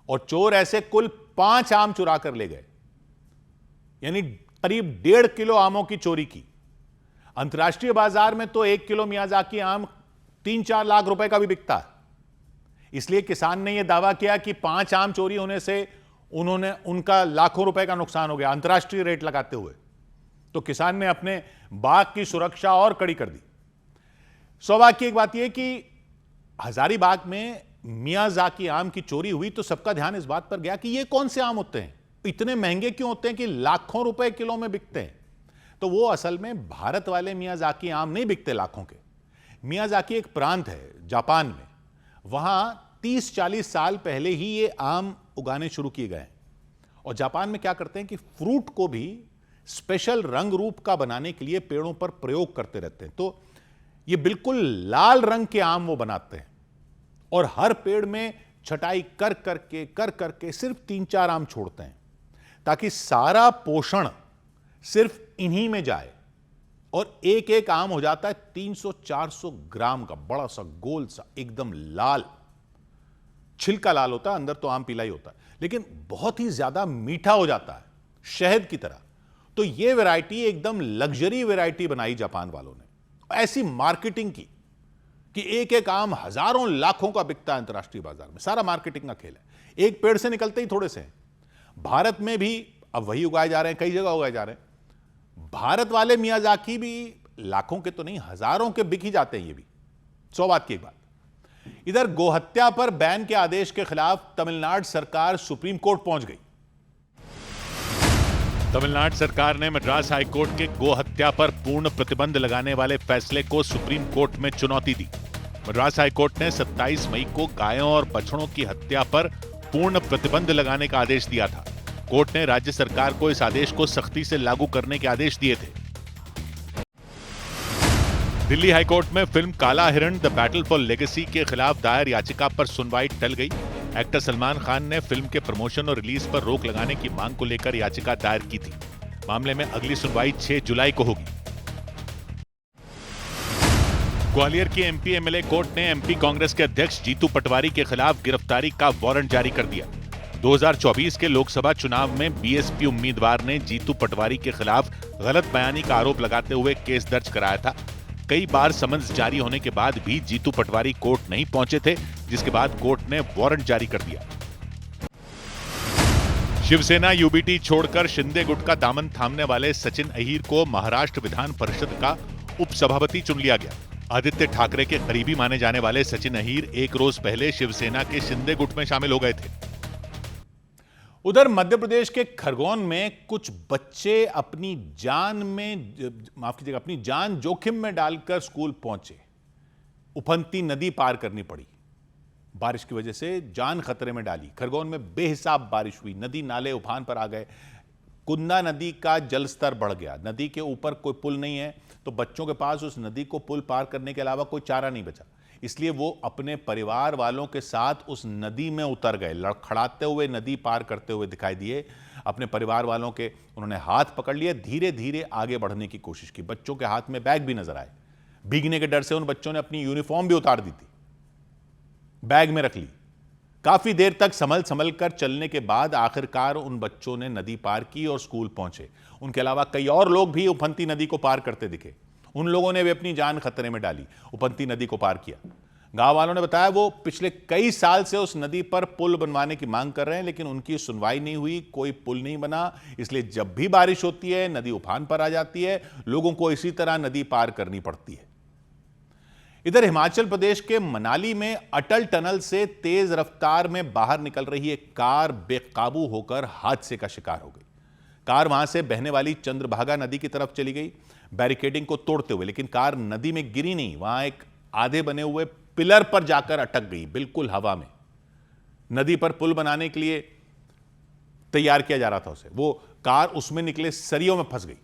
और चोर ऐसे कुल 5 आम चुरा कर ले गए, यानी करीब 1.5 किलो आमों की चोरी की। अंतर्राष्ट्रीय बाजार में तो 1 किलो मियाजाकी आम 3-4 लाख रुपए का भी बिकता है। इसलिए किसान ने यह दावा किया कि 5 आम चोरी होने से उनका लाखों रुपए का नुकसान हो गया, अंतर्राष्ट्रीय रेट लगाते हुए। तो किसान ने अपने बाग की सुरक्षा और कड़ी कर दी। सौभाग्य की एक बात यह कि हजारीबाग में मियाजाकी आम की चोरी हुई तो सबका ध्यान इस बात पर गया कि ये कौन से आम होते हैं, इतने महंगे क्यों होते हैं कि लाखों रुपए किलो में बिकते हैं। तो वो असल में भारत वाले मियाजाकी आम नहीं बिकते लाखों के। मियाजाकी एक प्रांत है जापान में, वहां 30-40 साल पहले ही ये आम उगाने शुरू किए गए हैं। और जापान में क्या करते हैं कि फ्रूट को भी स्पेशल रंग रूप का बनाने के लिए पेड़ों पर प्रयोग करते रहते हैं। तो ये बिल्कुल लाल रंग के आम वो बनाते हैं और हर पेड़ में छटाई कर करके सिर्फ 3-4 आम छोड़ते हैं। ताकि सारा पोषण सिर्फ इन्हीं में जाए। और एक एक आम हो जाता है 300-400 ग्राम का, बड़ा सा गोल सा, एकदम लाल, छिलका लाल होता है, अंदर तो आम पीला ही होता है, लेकिन बहुत ही ज्यादा मीठा हो जाता है, शहद की तरह। तो यह वैरायटी एकदम लग्जरी वैरायटी बनाई जापान वालों ने, ऐसी मार्केटिंग की कि एक एक आम हजारों लाखों का बिकता है अंतर्राष्ट्रीय बाजार में। सारा मार्केटिंग का खेल है, एक पेड़ से निकलते ही थोड़े से हैं। भारत में भी अब वही उगाए जा रहे हैं, कई जगह उगाए जा रहे हैं। भारत वाले मियाजाकी भी लाखों के तो नहीं, हजारों के बिक ही जाते हैं, ये भी 100 बात की एक बात। इधर गोहत्या पर बैन के आदेश के खिलाफ तमिलनाडु सरकार सुप्रीम कोर्ट पहुंच गई। तमिलनाडु सरकार ने मद्रास हाईकोर्ट के गोहत्या पर पूर्ण प्रतिबंध लगाने वाले फैसले को सुप्रीम कोर्ट में चुनौती दी। मद्रास हाईकोर्ट ने 27 मई को गायों और बछड़ों की हत्या पर पूर्ण प्रतिबंध लगाने का आदेश दिया था। कोर्ट ने राज्य सरकार को इस आदेश को सख्ती से लागू करने के आदेश दिए थे। दिल्ली हाईकोर्ट में फिल्म काला हिरण द बैटल फॉर लेगेसी के खिलाफ दायर याचिका पर सुनवाई टल गई। एक्टर सलमान खान ने फिल्म के प्रमोशन और रिलीज पर रोक लगाने की मांग को लेकर याचिका दायर की थी। मामले में अगली सुनवाई 6 जुलाई को होगी। ग्वालियर की एमपी एमएलए कोर्ट ने एमपी कांग्रेस के अध्यक्ष जीतू पटवारी के खिलाफ गिरफ्तारी का वारंट जारी कर दिया। 2024 के लोकसभा चुनाव में बीएसपी उम्मीदवार ने जीतू पटवारी के खिलाफ गलत बयानी का आरोप लगाते हुए केस दर्ज कराया था। कई बार समन्स जारी होने के बाद भी जीतू पटवारी कोर्ट नहीं पहुंचे थे, जिसके बाद कोर्ट ने वारंट जारी कर दिया। शिवसेना यूबीटी छोड़कर शिंदे गुट का दामन थामने वाले सचिन अहीर को महाराष्ट्र विधान परिषद का उपसभापति चुन लिया गया। आदित्य ठाकरे के करीबी माने जाने वाले सचिन अहीर एक रोज पहले शिवसेना के शिंदे गुट में शामिल हो गए थे। उधर मध्य प्रदेश के खरगोन में कुछ बच्चे अपनी जान जोखिम में डालकर स्कूल पहुंचे। उफनती नदी पार करनी पड़ी, बारिश की वजह से जान खतरे में डाली। खरगोन में बेहिसाब बारिश हुई, नदी नाले उफान पर आ गए। कुंदा नदी का जलस्तर बढ़ गया, नदी के ऊपर कोई पुल नहीं है, तो बच्चों के पास उस नदी को पुल पार करने के अलावा कोई चारा नहीं बचा। इसलिए वो अपने परिवार वालों के साथ उस नदी में उतर गए, लड़खड़ाते हुए नदी पार करते हुए दिखाई दिए। अपने परिवार वालों के उन्होंने हाथ पकड़ लिए, धीरे धीरे आगे बढ़ने की कोशिश की। बच्चों के हाथ में बैग भी नजर आए। भीगने के डर से उन बच्चों ने अपनी यूनिफॉर्म भी उतार दी थी, बैग में रख ली। काफी देर तक संभल कर चलने के बाद आखिरकार उन बच्चों ने नदी पार की और स्कूल पहुंचे। उनके अलावा कई और लोग भी उफनती नदी को पार करते दिखे। उन लोगों ने भी अपनी जान खतरे में डाली, उफनती नदी को पार किया। गांव वालों ने बताया वो पिछले कई साल से उस नदी पर पुल बनवाने की मांग कर रहे हैं, लेकिन उनकी सुनवाई नहीं हुई, कोई पुल नहीं बना। इसलिए जब भी बारिश होती है नदी उफान पर आ जाती है, लोगों को इसी तरह नदी पार करनी पड़ती है। इधर हिमाचल प्रदेश के मनाली में अटल टनल से तेज रफ्तार में बाहर निकल रही एक कार बेकाबू होकर हादसे का शिकार हो गई। कार वहां से बहने वाली चंद्रभागा नदी की तरफ चली गई बैरिकेडिंग को तोड़ते हुए, लेकिन कार नदी में गिरी नहीं, वहां एक आधे बने हुए पिलर पर जाकर अटक गई, बिल्कुल हवा में। नदी पर पुल बनाने के लिए तैयार किया जा रहा था उसे, वो कार उसमें निकले सरियों में फंस गई।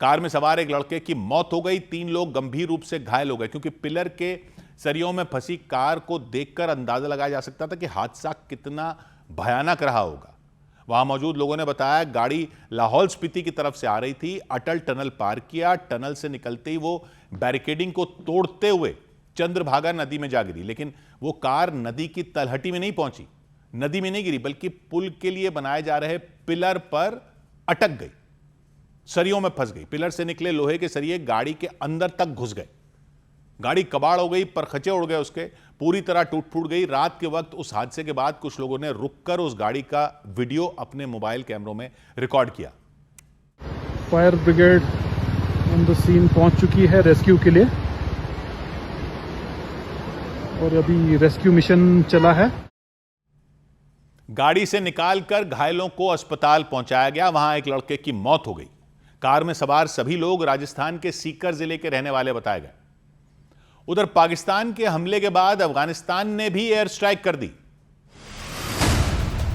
कार में सवार एक लड़के की मौत हो गई, 3 लोग गंभीर रूप से घायल हो गए, क्योंकि पिलर के सरियों में फंसी कार को देखकर अंदाजा लगाया जा सकता था कि हादसा कितना भयानक रहा होगा। वहां मौजूद लोगों ने बताया गाड़ी लाहौल स्पीति की तरफ से आ रही थी, अटल टनल पार किया, टनल से निकलते ही वो बैरिकेडिंग को तोड़ते हुए चंद्रभागा नदी में जा गिरी। लेकिन वो कार नदी की तलहटी में नहीं पहुंची, नदी में नहीं गिरी, बल्कि पुल के लिए बनाए जा रहे पिलर पर अटक गई, सरियों में फंस गई। पिलर से निकले लोहे के सरिये गाड़ी के अंदर तक घुस गए, गाड़ी कबाड़ हो गई, परखचे उड़ गए उसके, पूरी तरह टूट फूट गई। रात के वक्त उस हादसे के बाद कुछ लोगों ने रुककर उस गाड़ी का वीडियो अपने मोबाइल कैमरों में रिकॉर्ड किया। Fire brigade on the scene पहुंच चुकी है रेस्क्यू के लिए, और अभी रेस्क्यू मिशन चला है। गाड़ी से निकालकर घायलों को अस्पताल पहुंचाया गया, वहां एक लड़के की मौत हो गई। कार में सवार सभी लोग राजस्थान के सीकर जिले के रहने वाले बताए गए। उधर पाकिस्तान के हमले के बाद अफगानिस्तान ने भी एयर स्ट्राइक कर दी।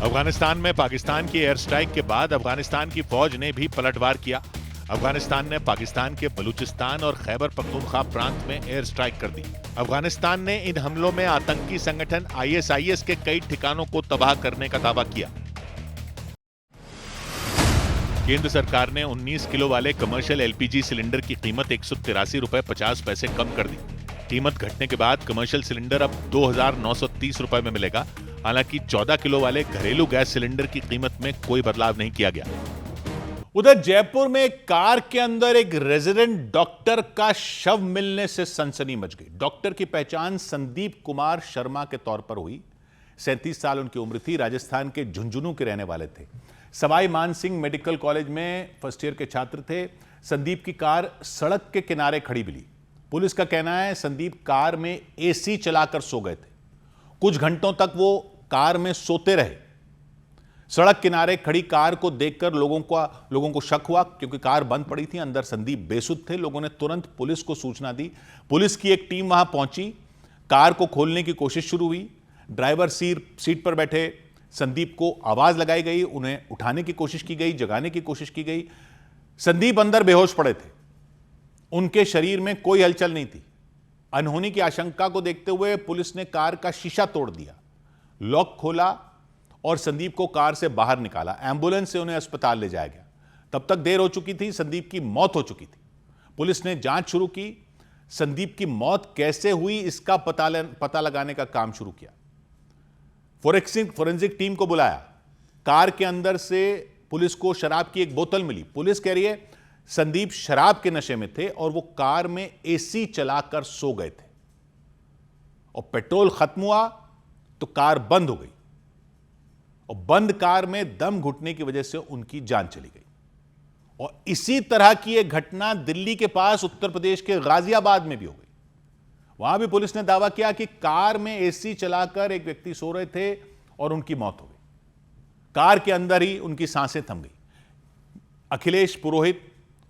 अफगानिस्तान में पाकिस्तान की एयर स्ट्राइक के बाद अफगानिस्तान की फौज ने भी पलटवार किया। अफगानिस्तान ने पाकिस्तान के बलूचिस्तान और खैबर पख्तूनख्वा प्रांत में एयर स्ट्राइक कर दी। अफगानिस्तान ने इन हमलों में आतंकी संगठन ISIS के कई ठिकानों को तबाह करने का दावा किया। केंद्र सरकार ने 19 किलो वाले कमर्शियल एलपीजी सिलेंडर की कीमत 183 रुपए 50 पैसे कम कर दी। कीमत घटने के बाद कमर्शियल सिलेंडर अब 2,930 रुपए में मिलेगा। हालांकि 14 किलो वाले घरेलू गैस सिलेंडर की कीमत में कोई बदलाव नहीं किया गया। उधर जयपुर में कार के अंदर एक रेजिडेंट डॉक्टर का शव मिलने से सनसनी मच गई। डॉक्टर की पहचान संदीप कुमार शर्मा के तौर पर हुई। 37 साल उनकी उम्र थी। राजस्थान के झुंझुनू के रहने वाले थे। सवाई मानसिंह मेडिकल कॉलेज में फर्स्ट ईयर के छात्र थे। संदीप की कार सड़क के किनारे खड़ी मिली। पुलिस का कहना है संदीप कार में एसी चलाकर सो गए थे। कुछ घंटों तक वो कार में सोते रहे। सड़क किनारे खड़ी कार को देखकर लोगों को शक हुआ, क्योंकि कार बंद पड़ी थी। अंदर संदीप बेसुध थे। लोगों ने तुरंत पुलिस को सूचना दी। पुलिस की एक टीम वहां पहुंची। कार को खोलने की कोशिश शुरू हुई। ड्राइवर सीट पर बैठे संदीप को आवाज लगाई गई। उन्हें उठाने की कोशिश की गई, जगाने की कोशिश की गई। संदीप अंदर बेहोश पड़े थे। उनके शरीर में कोई हलचल नहीं थी। अनहोनी की आशंका को देखते हुए पुलिस ने कार का शीशा तोड़ दिया, लॉक खोला और संदीप को कार से बाहर निकाला। एम्बुलेंस से उन्हें अस्पताल ले जाया गया। तब तक देर हो चुकी थी। संदीप की मौत हो चुकी थी। पुलिस ने जांच शुरू की। संदीप की मौत कैसे हुई इसका पता लगाने का काम शुरू किया। फोरेंसिक टीम को बुलाया। कार के अंदर से पुलिस को शराब की एक बोतल मिली। पुलिस कह रही है संदीप शराब के नशे में थे और वो कार में एसी चलाकर सो गए थे और पेट्रोल खत्म हुआ तो कार बंद हो गई और बंद कार में दम घुटने की वजह से उनकी जान चली गई। और इसी तरह की एक घटना दिल्ली के पास उत्तर प्रदेश के गाजियाबाद में भी हो गई। वहां भी पुलिस ने दावा किया कि कार में एसी चलाकर एक व्यक्ति सो रहे थे और उनकी मौत हो गई। कार के अंदर ही उनकी सांसें थम गई। अखिलेश पुरोहित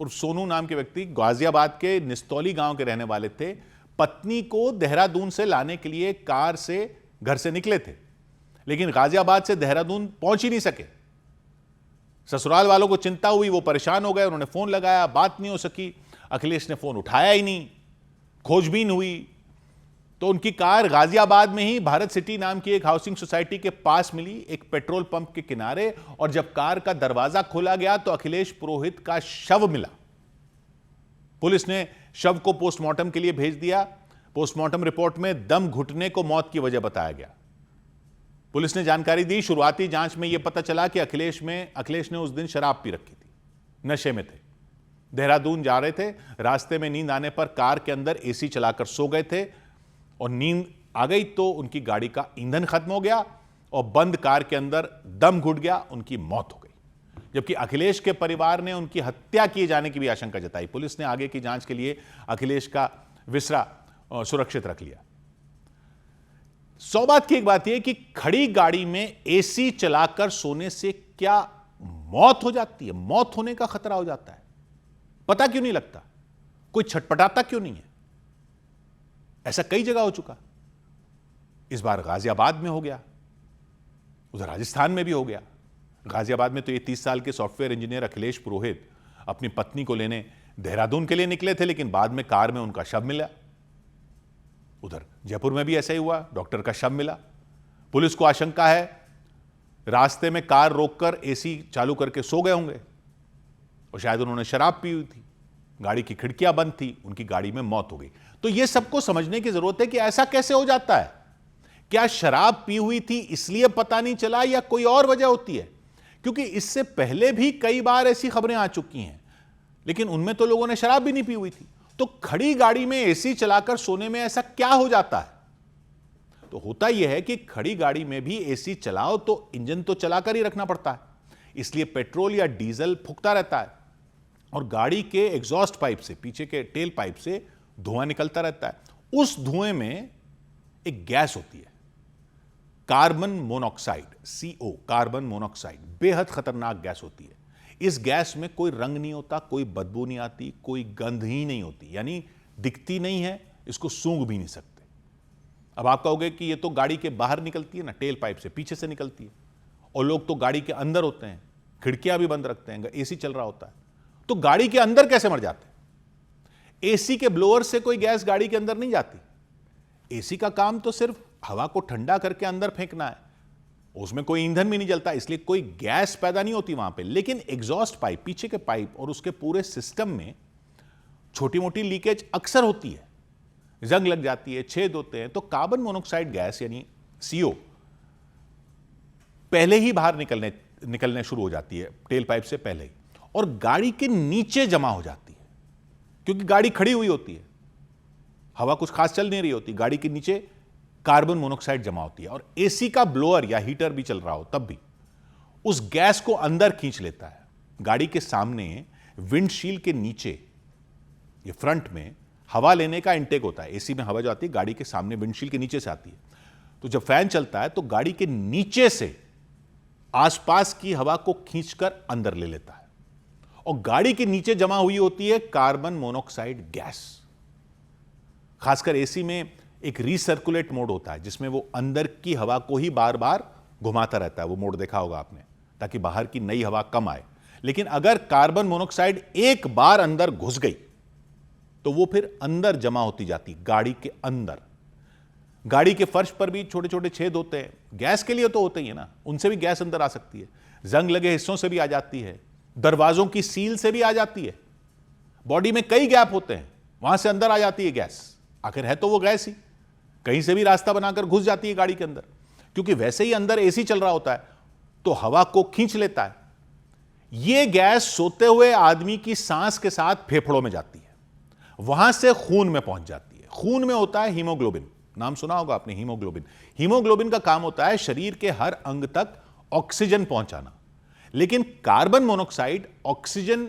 और सोनू नाम के व्यक्ति गाजियाबाद के निस्तौली गांव के रहने वाले थे। पत्नी को देहरादून से लाने के लिए कार से घर से निकले थे, लेकिन गाजियाबाद से देहरादून पहुंच ही नहीं सके। ससुराल वालों को चिंता हुई, वो परेशान हो गए। उन्होंने फोन लगाया, बात नहीं हो सकी। अखिलेश ने फोन उठाया ही नहीं। खोजबीन हुई तो उनकी कार गाजियाबाद में ही भारत सिटी नाम की एक हाउसिंग सोसाइटी के पास मिली, एक पेट्रोल पंप के किनारे। और जब कार का दरवाजा खोला गया तो अखिलेश पुरोहित का शव मिला। पुलिस ने शव को पोस्टमार्टम के लिए भेज दिया। पोस्टमार्टम रिपोर्ट में दम घुटने को मौत की वजह बताया गया। पुलिस ने जानकारी दी। शुरुआती जांच में यह पता चला कि अखिलेश ने उस दिन शराब पी रखी थी, नशे में थे, देहरादून जा रहे थे। रास्ते में नींद आने पर कार के अंदर एसी चलाकर सो गए थे और नींद आ गई तो उनकी गाड़ी का ईंधन खत्म हो गया और बंद कार के अंदर दम घुट गया, उनकी मौत हो गई। जबकि अखिलेश के परिवार ने उनकी हत्या किए जाने की भी आशंका जताई। पुलिस ने आगे की जांच के लिए अखिलेश का विसरा सुरक्षित रख लिया। सौभाग्य की एक बात यह कि खड़ी गाड़ी में एसी चलाकर सोने से क्या मौत हो जाती है, मौत होने का खतरा हो जाता है। पता क्यों नहीं लगता? कोई छटपटाता क्यों नहीं है? ऐसा कई जगह हो चुका। इस बार गाजियाबाद में हो गया, उधर राजस्थान में भी हो गया। गाजियाबाद में तो ये 30 साल के सॉफ्टवेयर इंजीनियर अखिलेश पुरोहित अपनी पत्नी को लेने देहरादून के लिए निकले थे, लेकिन बाद में कार में उनका शव मिला। उधर जयपुर में भी ऐसा ही हुआ, डॉक्टर का शव मिला। पुलिस को आशंका है रास्ते में कार रोककर एसी चालू करके सो गए होंगे और शायद उन्होंने शराब पी हुई थी, गाड़ी की खिड़कियां बंद थी, उनकी गाड़ी में मौत हो गई। तो यह सबको समझने की जरूरत है कि ऐसा कैसे हो जाता है। क्या शराब पी हुई थी इसलिए पता नहीं चला या कोई और वजह होती है? क्योंकि इससे पहले भी कई बार ऐसी खबरें आ चुकी हैं, लेकिन उनमें तो लोगों ने शराब भी नहीं पी हुई थी। तो खड़ी गाड़ी में एसी चलाकर सोने में ऐसा क्या हो जाता है? तो होता यह है कि खड़ी गाड़ी में भी एसी चलाओ तो इंजन तो चलाकर ही रखना पड़ता है, इसलिए पेट्रोल या डीजल फूकता रहता है और गाड़ी के एग्जॉस्ट पाइप से, पीछे के टेल पाइप से धुआं निकलता रहता है। उस धुएं में एक गैस होती है, carbon monoxide, CO, carbon monoxide. बेहद खतरनाक गैस होती है। इस गैस में कोई रंग नहीं होता, कोई बदबू नहीं आती, कोई गंध ही नहीं होती, यानी दिखती नहीं है, इसको सूंघ भी नहीं सकते। अब आप कहोगे कि ये तो गाड़ी के बाहर निकलती है ना, टेल पाइप से, पीछे से निकलती है, और लोग तो गाड़ी के अंदर होते हैं, खिड़कियां भी बंद रखते हैं, एसी चल रहा होता है, तो गाड़ी के अंदर कैसे मर जाते हैं? एसी के ब्लोअर से कोई गैस गाड़ी के अंदर नहीं जाती। एसी का काम तो सिर्फ हवा को ठंडा करके अंदर फेंकना है। उसमें कोई ईंधन भी नहीं जलता, इसलिए कोई गैस पैदा नहीं होती वहां पे। लेकिन एग्जॉस्ट पाइप, पीछे के पाइप और उसके पूरे सिस्टम में छोटी मोटी लीकेज अक्सर होती है, जंग लग जाती है, छेद होते हैं, तो कार्बन मोनोऑक्साइड गैस यानी CO पहले ही बाहर निकलने शुरू हो जाती है, टेल पाइप से पहले ही, और गाड़ी के नीचे जमा हो जाती है, क्योंकि गाड़ी खड़ी हुई होती है, हवा कुछ खास चल नहीं रही होती, गाड़ी के नीचे कार्बन मोनोऑक्साइड जमा होती है। और AC का ब्लोअर या हीटर भी चल रहा हो तब भी उस गैस को अंदर खींच लेता है। गाड़ी के सामने विंडशील्ड के नीचे, ये फ्रंट में हवा लेने का इंटेक होता है। AC में हवा जो आती है गाड़ी के सामने विंडशील्ड के नीचे से आती है, तो जब फैन चलता है तो गाड़ी के नीचे से आसपास की हवा को खींचकर अंदर ले लेता है, और गाड़ी के नीचे जमा हुई होती है कार्बन मोनोऑक्साइड गैस। खासकर AC में एक रीसर्कुलेट मोड होता है, जिसमें वो अंदर की हवा को ही बार बार घुमाता रहता है, वो मोड देखा होगा आपने, ताकि बाहर की नई हवा कम आए। लेकिन अगर कार्बन मोनोऑक्साइड एक बार अंदर घुस गई तो वो फिर अंदर जमा होती जाती, गाड़ी के अंदर। गाड़ी के फर्श पर भी छोटे छोटे छेद होते हैं, गैस के लिए तो होते ही है ना, उनसे भी गैस अंदर आ सकती है, जंग लगे हिस्सों से भी आ जाती है, दरवाजों की सील से भी आ जाती है, बॉडी में कई गैप होते हैं, वहां से अंदर आ जाती है गैस। आखिर है तो वो गैस ही, कहीं से भी रास्ता बनाकर घुस जाती है गाड़ी के अंदर, क्योंकि वैसे ही अंदर AC चल रहा होता है तो हवा को खींच लेता है। यह गैस सोते हुए आदमी की सांस के साथ फेफड़ों में जाती है, वहां से खून में पहुंच जाती है। खून में होता है हीमोग्लोबिन, नाम सुना होगा आपने हीमोग्लोबिन। हीमोग्लोबिन का काम होता है शरीर के हर अंग तक ऑक्सीजन पहुंचाना, लेकिन कार्बन मोनोऑक्साइड ऑक्सीजन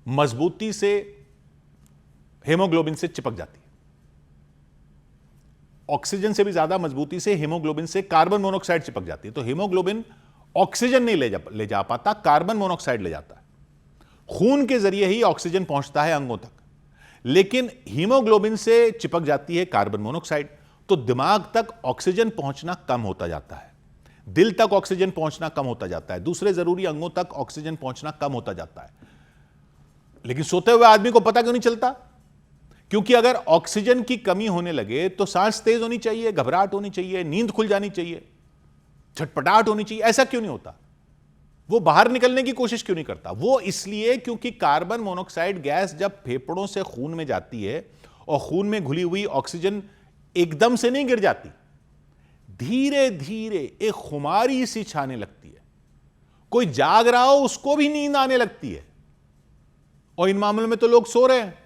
मजबूती से हीमोग्लोबिन से चिपक जाती है, ऑक्सीजन से भी ज्यादा मजबूती से हीमोग्लोबिन से कार्बन मोनोऑक्साइड चिपक जाती है। तो हीमोग्लोबिन ऑक्सीजन नहीं ले जा पाता, कार्बन मोनोऑक्साइड ले जाता है। खून के जरिए ही ऑक्सीजन पहुंचता है अंगों तक, लेकिन हीमोग्लोबिन से चिपक जाती है कार्बन मोनोऑक्साइड, तो दिमाग तक ऑक्सीजन पहुंचना कम होता जाता है, दिल तक ऑक्सीजन पहुंचना कम होता जाता है, दूसरे जरूरी अंगों तक ऑक्सीजन पहुंचना कम होता जाता है। लेकिन सोते हुए आदमी को पता क्यों नहीं चलता? क्योंकि अगर ऑक्सीजन की कमी होने लगे तो सांस तेज होनी चाहिए, घबराहट होनी चाहिए, नींद खुल जानी चाहिए, छटपटाहट होनी चाहिए। ऐसा क्यों नहीं होता? वो बाहर निकलने की कोशिश क्यों नहीं करता? वो इसलिए क्योंकि कार्बन मोनोऑक्साइड गैस जब फेफड़ों से खून में जाती है और खून में घुली हुई ऑक्सीजन एकदम से नहीं गिर जाती, धीरे धीरे एक खुमारी सी छाने लगती है। कोई जाग रहा हो उसको भी नींद आने लगती है, और इन मामलों में तो लोग सो रहे हैं,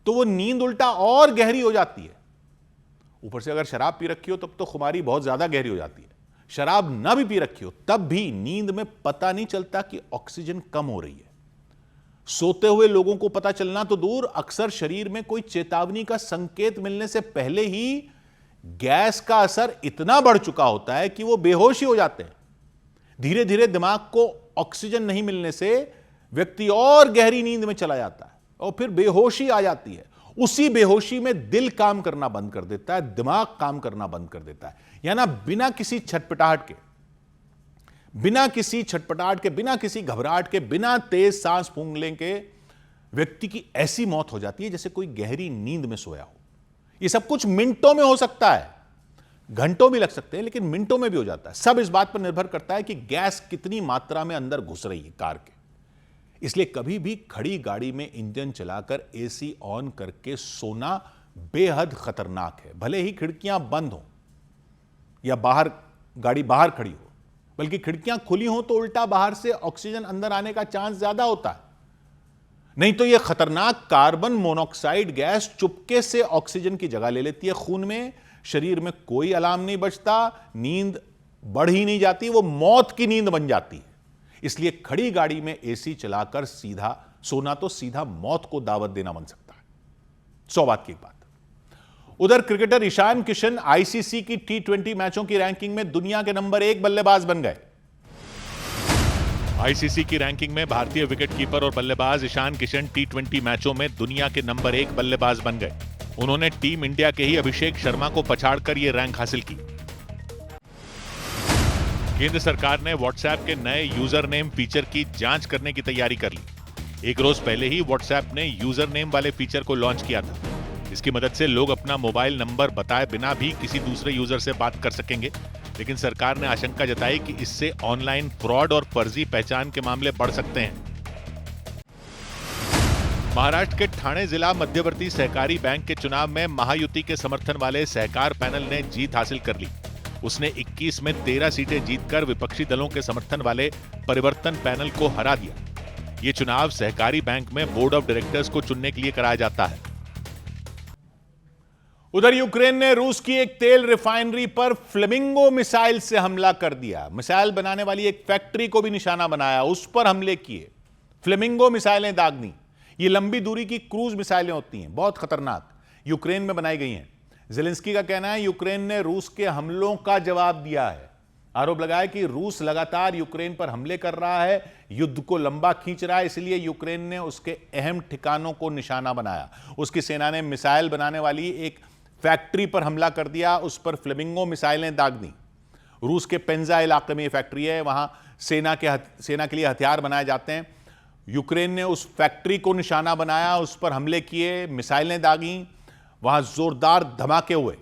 तो वो नींद उल्टा और गहरी हो जाती है। ऊपर से अगर शराब पी रखी हो तब तो खुमारी बहुत ज्यादा गहरी हो जाती है। शराब ना भी पी रखी हो तब भी नींद में पता नहीं चलता कि ऑक्सीजन कम हो रही है। सोते हुए लोगों को पता चलना तो दूर, अक्सर शरीर में कोई चेतावनी का संकेत मिलने से पहले ही गैस का असर इतना बढ़ चुका होता है कि वो बेहोश ही हो जाते हैं। धीरे धीरे दिमाग को ऑक्सीजन नहीं मिलने से व्यक्ति और गहरी नींद में चला जाता है और फिर बेहोशी आ जाती है। उसी बेहोशी में दिल काम करना बंद कर देता है, दिमाग काम करना बंद कर देता है। यानी बिना किसी छटपटाहट के, बिना किसी घबराहट के, बिना तेज सांस फूंकने के व्यक्ति की ऐसी मौत हो जाती है जैसे कोई गहरी नींद में सोया हो। यह सब कुछ मिनटों में हो सकता है, घंटों भी लग सकते हैं, लेकिन मिनटों में भी हो जाता है। सब इस बात पर निर्भर करता है कि गैस कितनी मात्रा में अंदर घुस रही है कार के। इसलिए कभी भी खड़ी गाड़ी में इंजन चलाकर AC ऑन करके सोना बेहद खतरनाक है। भले ही खिड़कियां बंद हो या गाड़ी बाहर खड़ी हो, बल्कि खिड़कियां खुली हो तो उल्टा बाहर से ऑक्सीजन अंदर आने का चांस ज्यादा होता है। नहीं तो यह खतरनाक कार्बन मोनोऑक्साइड गैस चुपके से ऑक्सीजन की जगह ले लेती है खून में। शरीर में कोई अलार्म नहीं बजता, नींद बढ़ ही नहीं जाती, वो मौत की नींद बन जाती है। इसलिए खड़ी गाड़ी में AC चलाकर सीधा सोना तो सीधा मौत को दावत देना बन सकता है। 100 बात की एक बात। उधर क्रिकेटर ईशान किशन ICC की T20 मैचों की रैंकिंग में दुनिया के नंबर 1 बल्लेबाज बन गए। ICC की रैंकिंग में भारतीय विकेटकीपर और बल्लेबाज ईशान किशन T20 मैचों में दुनिया के नंबर 1 बल्लेबाज बन गए। उन्होंने टीम इंडिया के ही अभिषेक शर्मा को पछाड़कर यह रैंक हासिल की। केंद्र सरकार ने WhatsApp के नए यूजर नेम फीचर की जांच करने की तैयारी कर ली। एक रोज पहले ही WhatsApp ने यूजर नेम वाले फीचर को लॉन्च किया था। इसकी मदद से लोग अपना मोबाइल नंबर बताए बिना भी किसी दूसरे यूजर से बात कर सकेंगे। लेकिन सरकार ने आशंका जताई कि इससे ऑनलाइन फ्रॉड और फर्जी पहचान के मामले बढ़ सकते हैं। महाराष्ट्र के ठाणे जिला मध्यवर्ती सहकारी बैंक के चुनाव में महायुति के समर्थन वाले सहकार पैनल ने जीत हासिल कर ली। उसने 21 में 13 सीटें जीतकर विपक्षी दलों के समर्थन वाले परिवर्तन पैनल को हरा दिया। ये चुनाव सहकारी बैंक में बोर्ड ऑफ डायरेक्टर्स को चुनने के लिए कराया जाता है। उधर यूक्रेन ने रूस की एक तेल रिफाइनरी पर फ्लेमिंगो मिसाइल से हमला कर दिया। मिसाइल बनाने वाली एक फैक्ट्री को भी निशाना बनाया, उस पर हमले किए। फ्लेमिंगो मिसाइलें दागनी, ये लंबी दूरी की क्रूज मिसाइलें होती हैं, बहुत खतरनाक, यूक्रेन में बनाई गई हैं। ज़ेलेंस्की का कहना है यूक्रेन ने रूस के हमलों का जवाब दिया है। आरोप लगाया कि रूस लगातार यूक्रेन पर हमले कर रहा है, युद्ध को लंबा खींच रहा है, इसलिए यूक्रेन ने उसके अहम ठिकानों को निशाना बनाया। उसकी सेना ने मिसाइल बनाने वाली एक फैक्ट्री पर हमला कर दिया, उस पर फ्लेमिंगो मिसाइलें दाग दी। रूस के पेंजा इलाके में यह फैक्ट्री है, वहां सेना के लिए हथियार बनाए जाते हैं। यूक्रेन ने उस फैक्ट्री को निशाना बनाया, उस पर हमले किए, मिसाइलें दागी, वहां जोरदार धमाके हुए।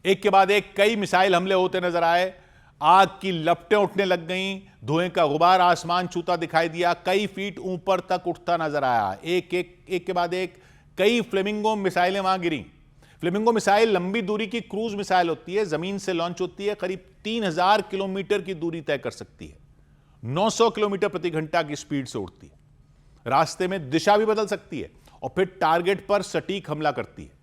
एक के बाद एक कई मिसाइल हमले होते नजर आए। आग की लपटें उठने लग गईं, धुएं का गुबार आसमान छूता दिखाई दिया, कई फीट ऊपर तक उठता नजर आया। एक के बाद एक कई फ्लेमिंगो मिसाइलें वहां गिरी। फ्लेमिंगो मिसाइल लंबी दूरी की क्रूज मिसाइल होती है, जमीन से लॉन्च होती है, करीब 3000 किलोमीटर की दूरी तय कर सकती है, 900 किलोमीटर प्रति घंटा की स्पीड से उड़ती है। रास्ते में दिशा भी बदल सकती है और फिर टारगेट पर सटीक हमला करती है।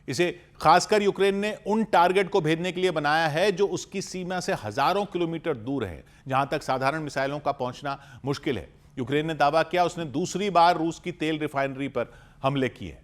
इसे खासकर यूक्रेन ने उन टारगेट को भेदने के लिए बनाया है जो उसकी सीमा से हजारों किलोमीटर दूर है, जहां तक साधारण मिसाइलों का पहुंचना मुश्किल है। यूक्रेन ने दावा किया उसने दूसरी बार रूस की तेल रिफाइनरी पर हमले किए हैं।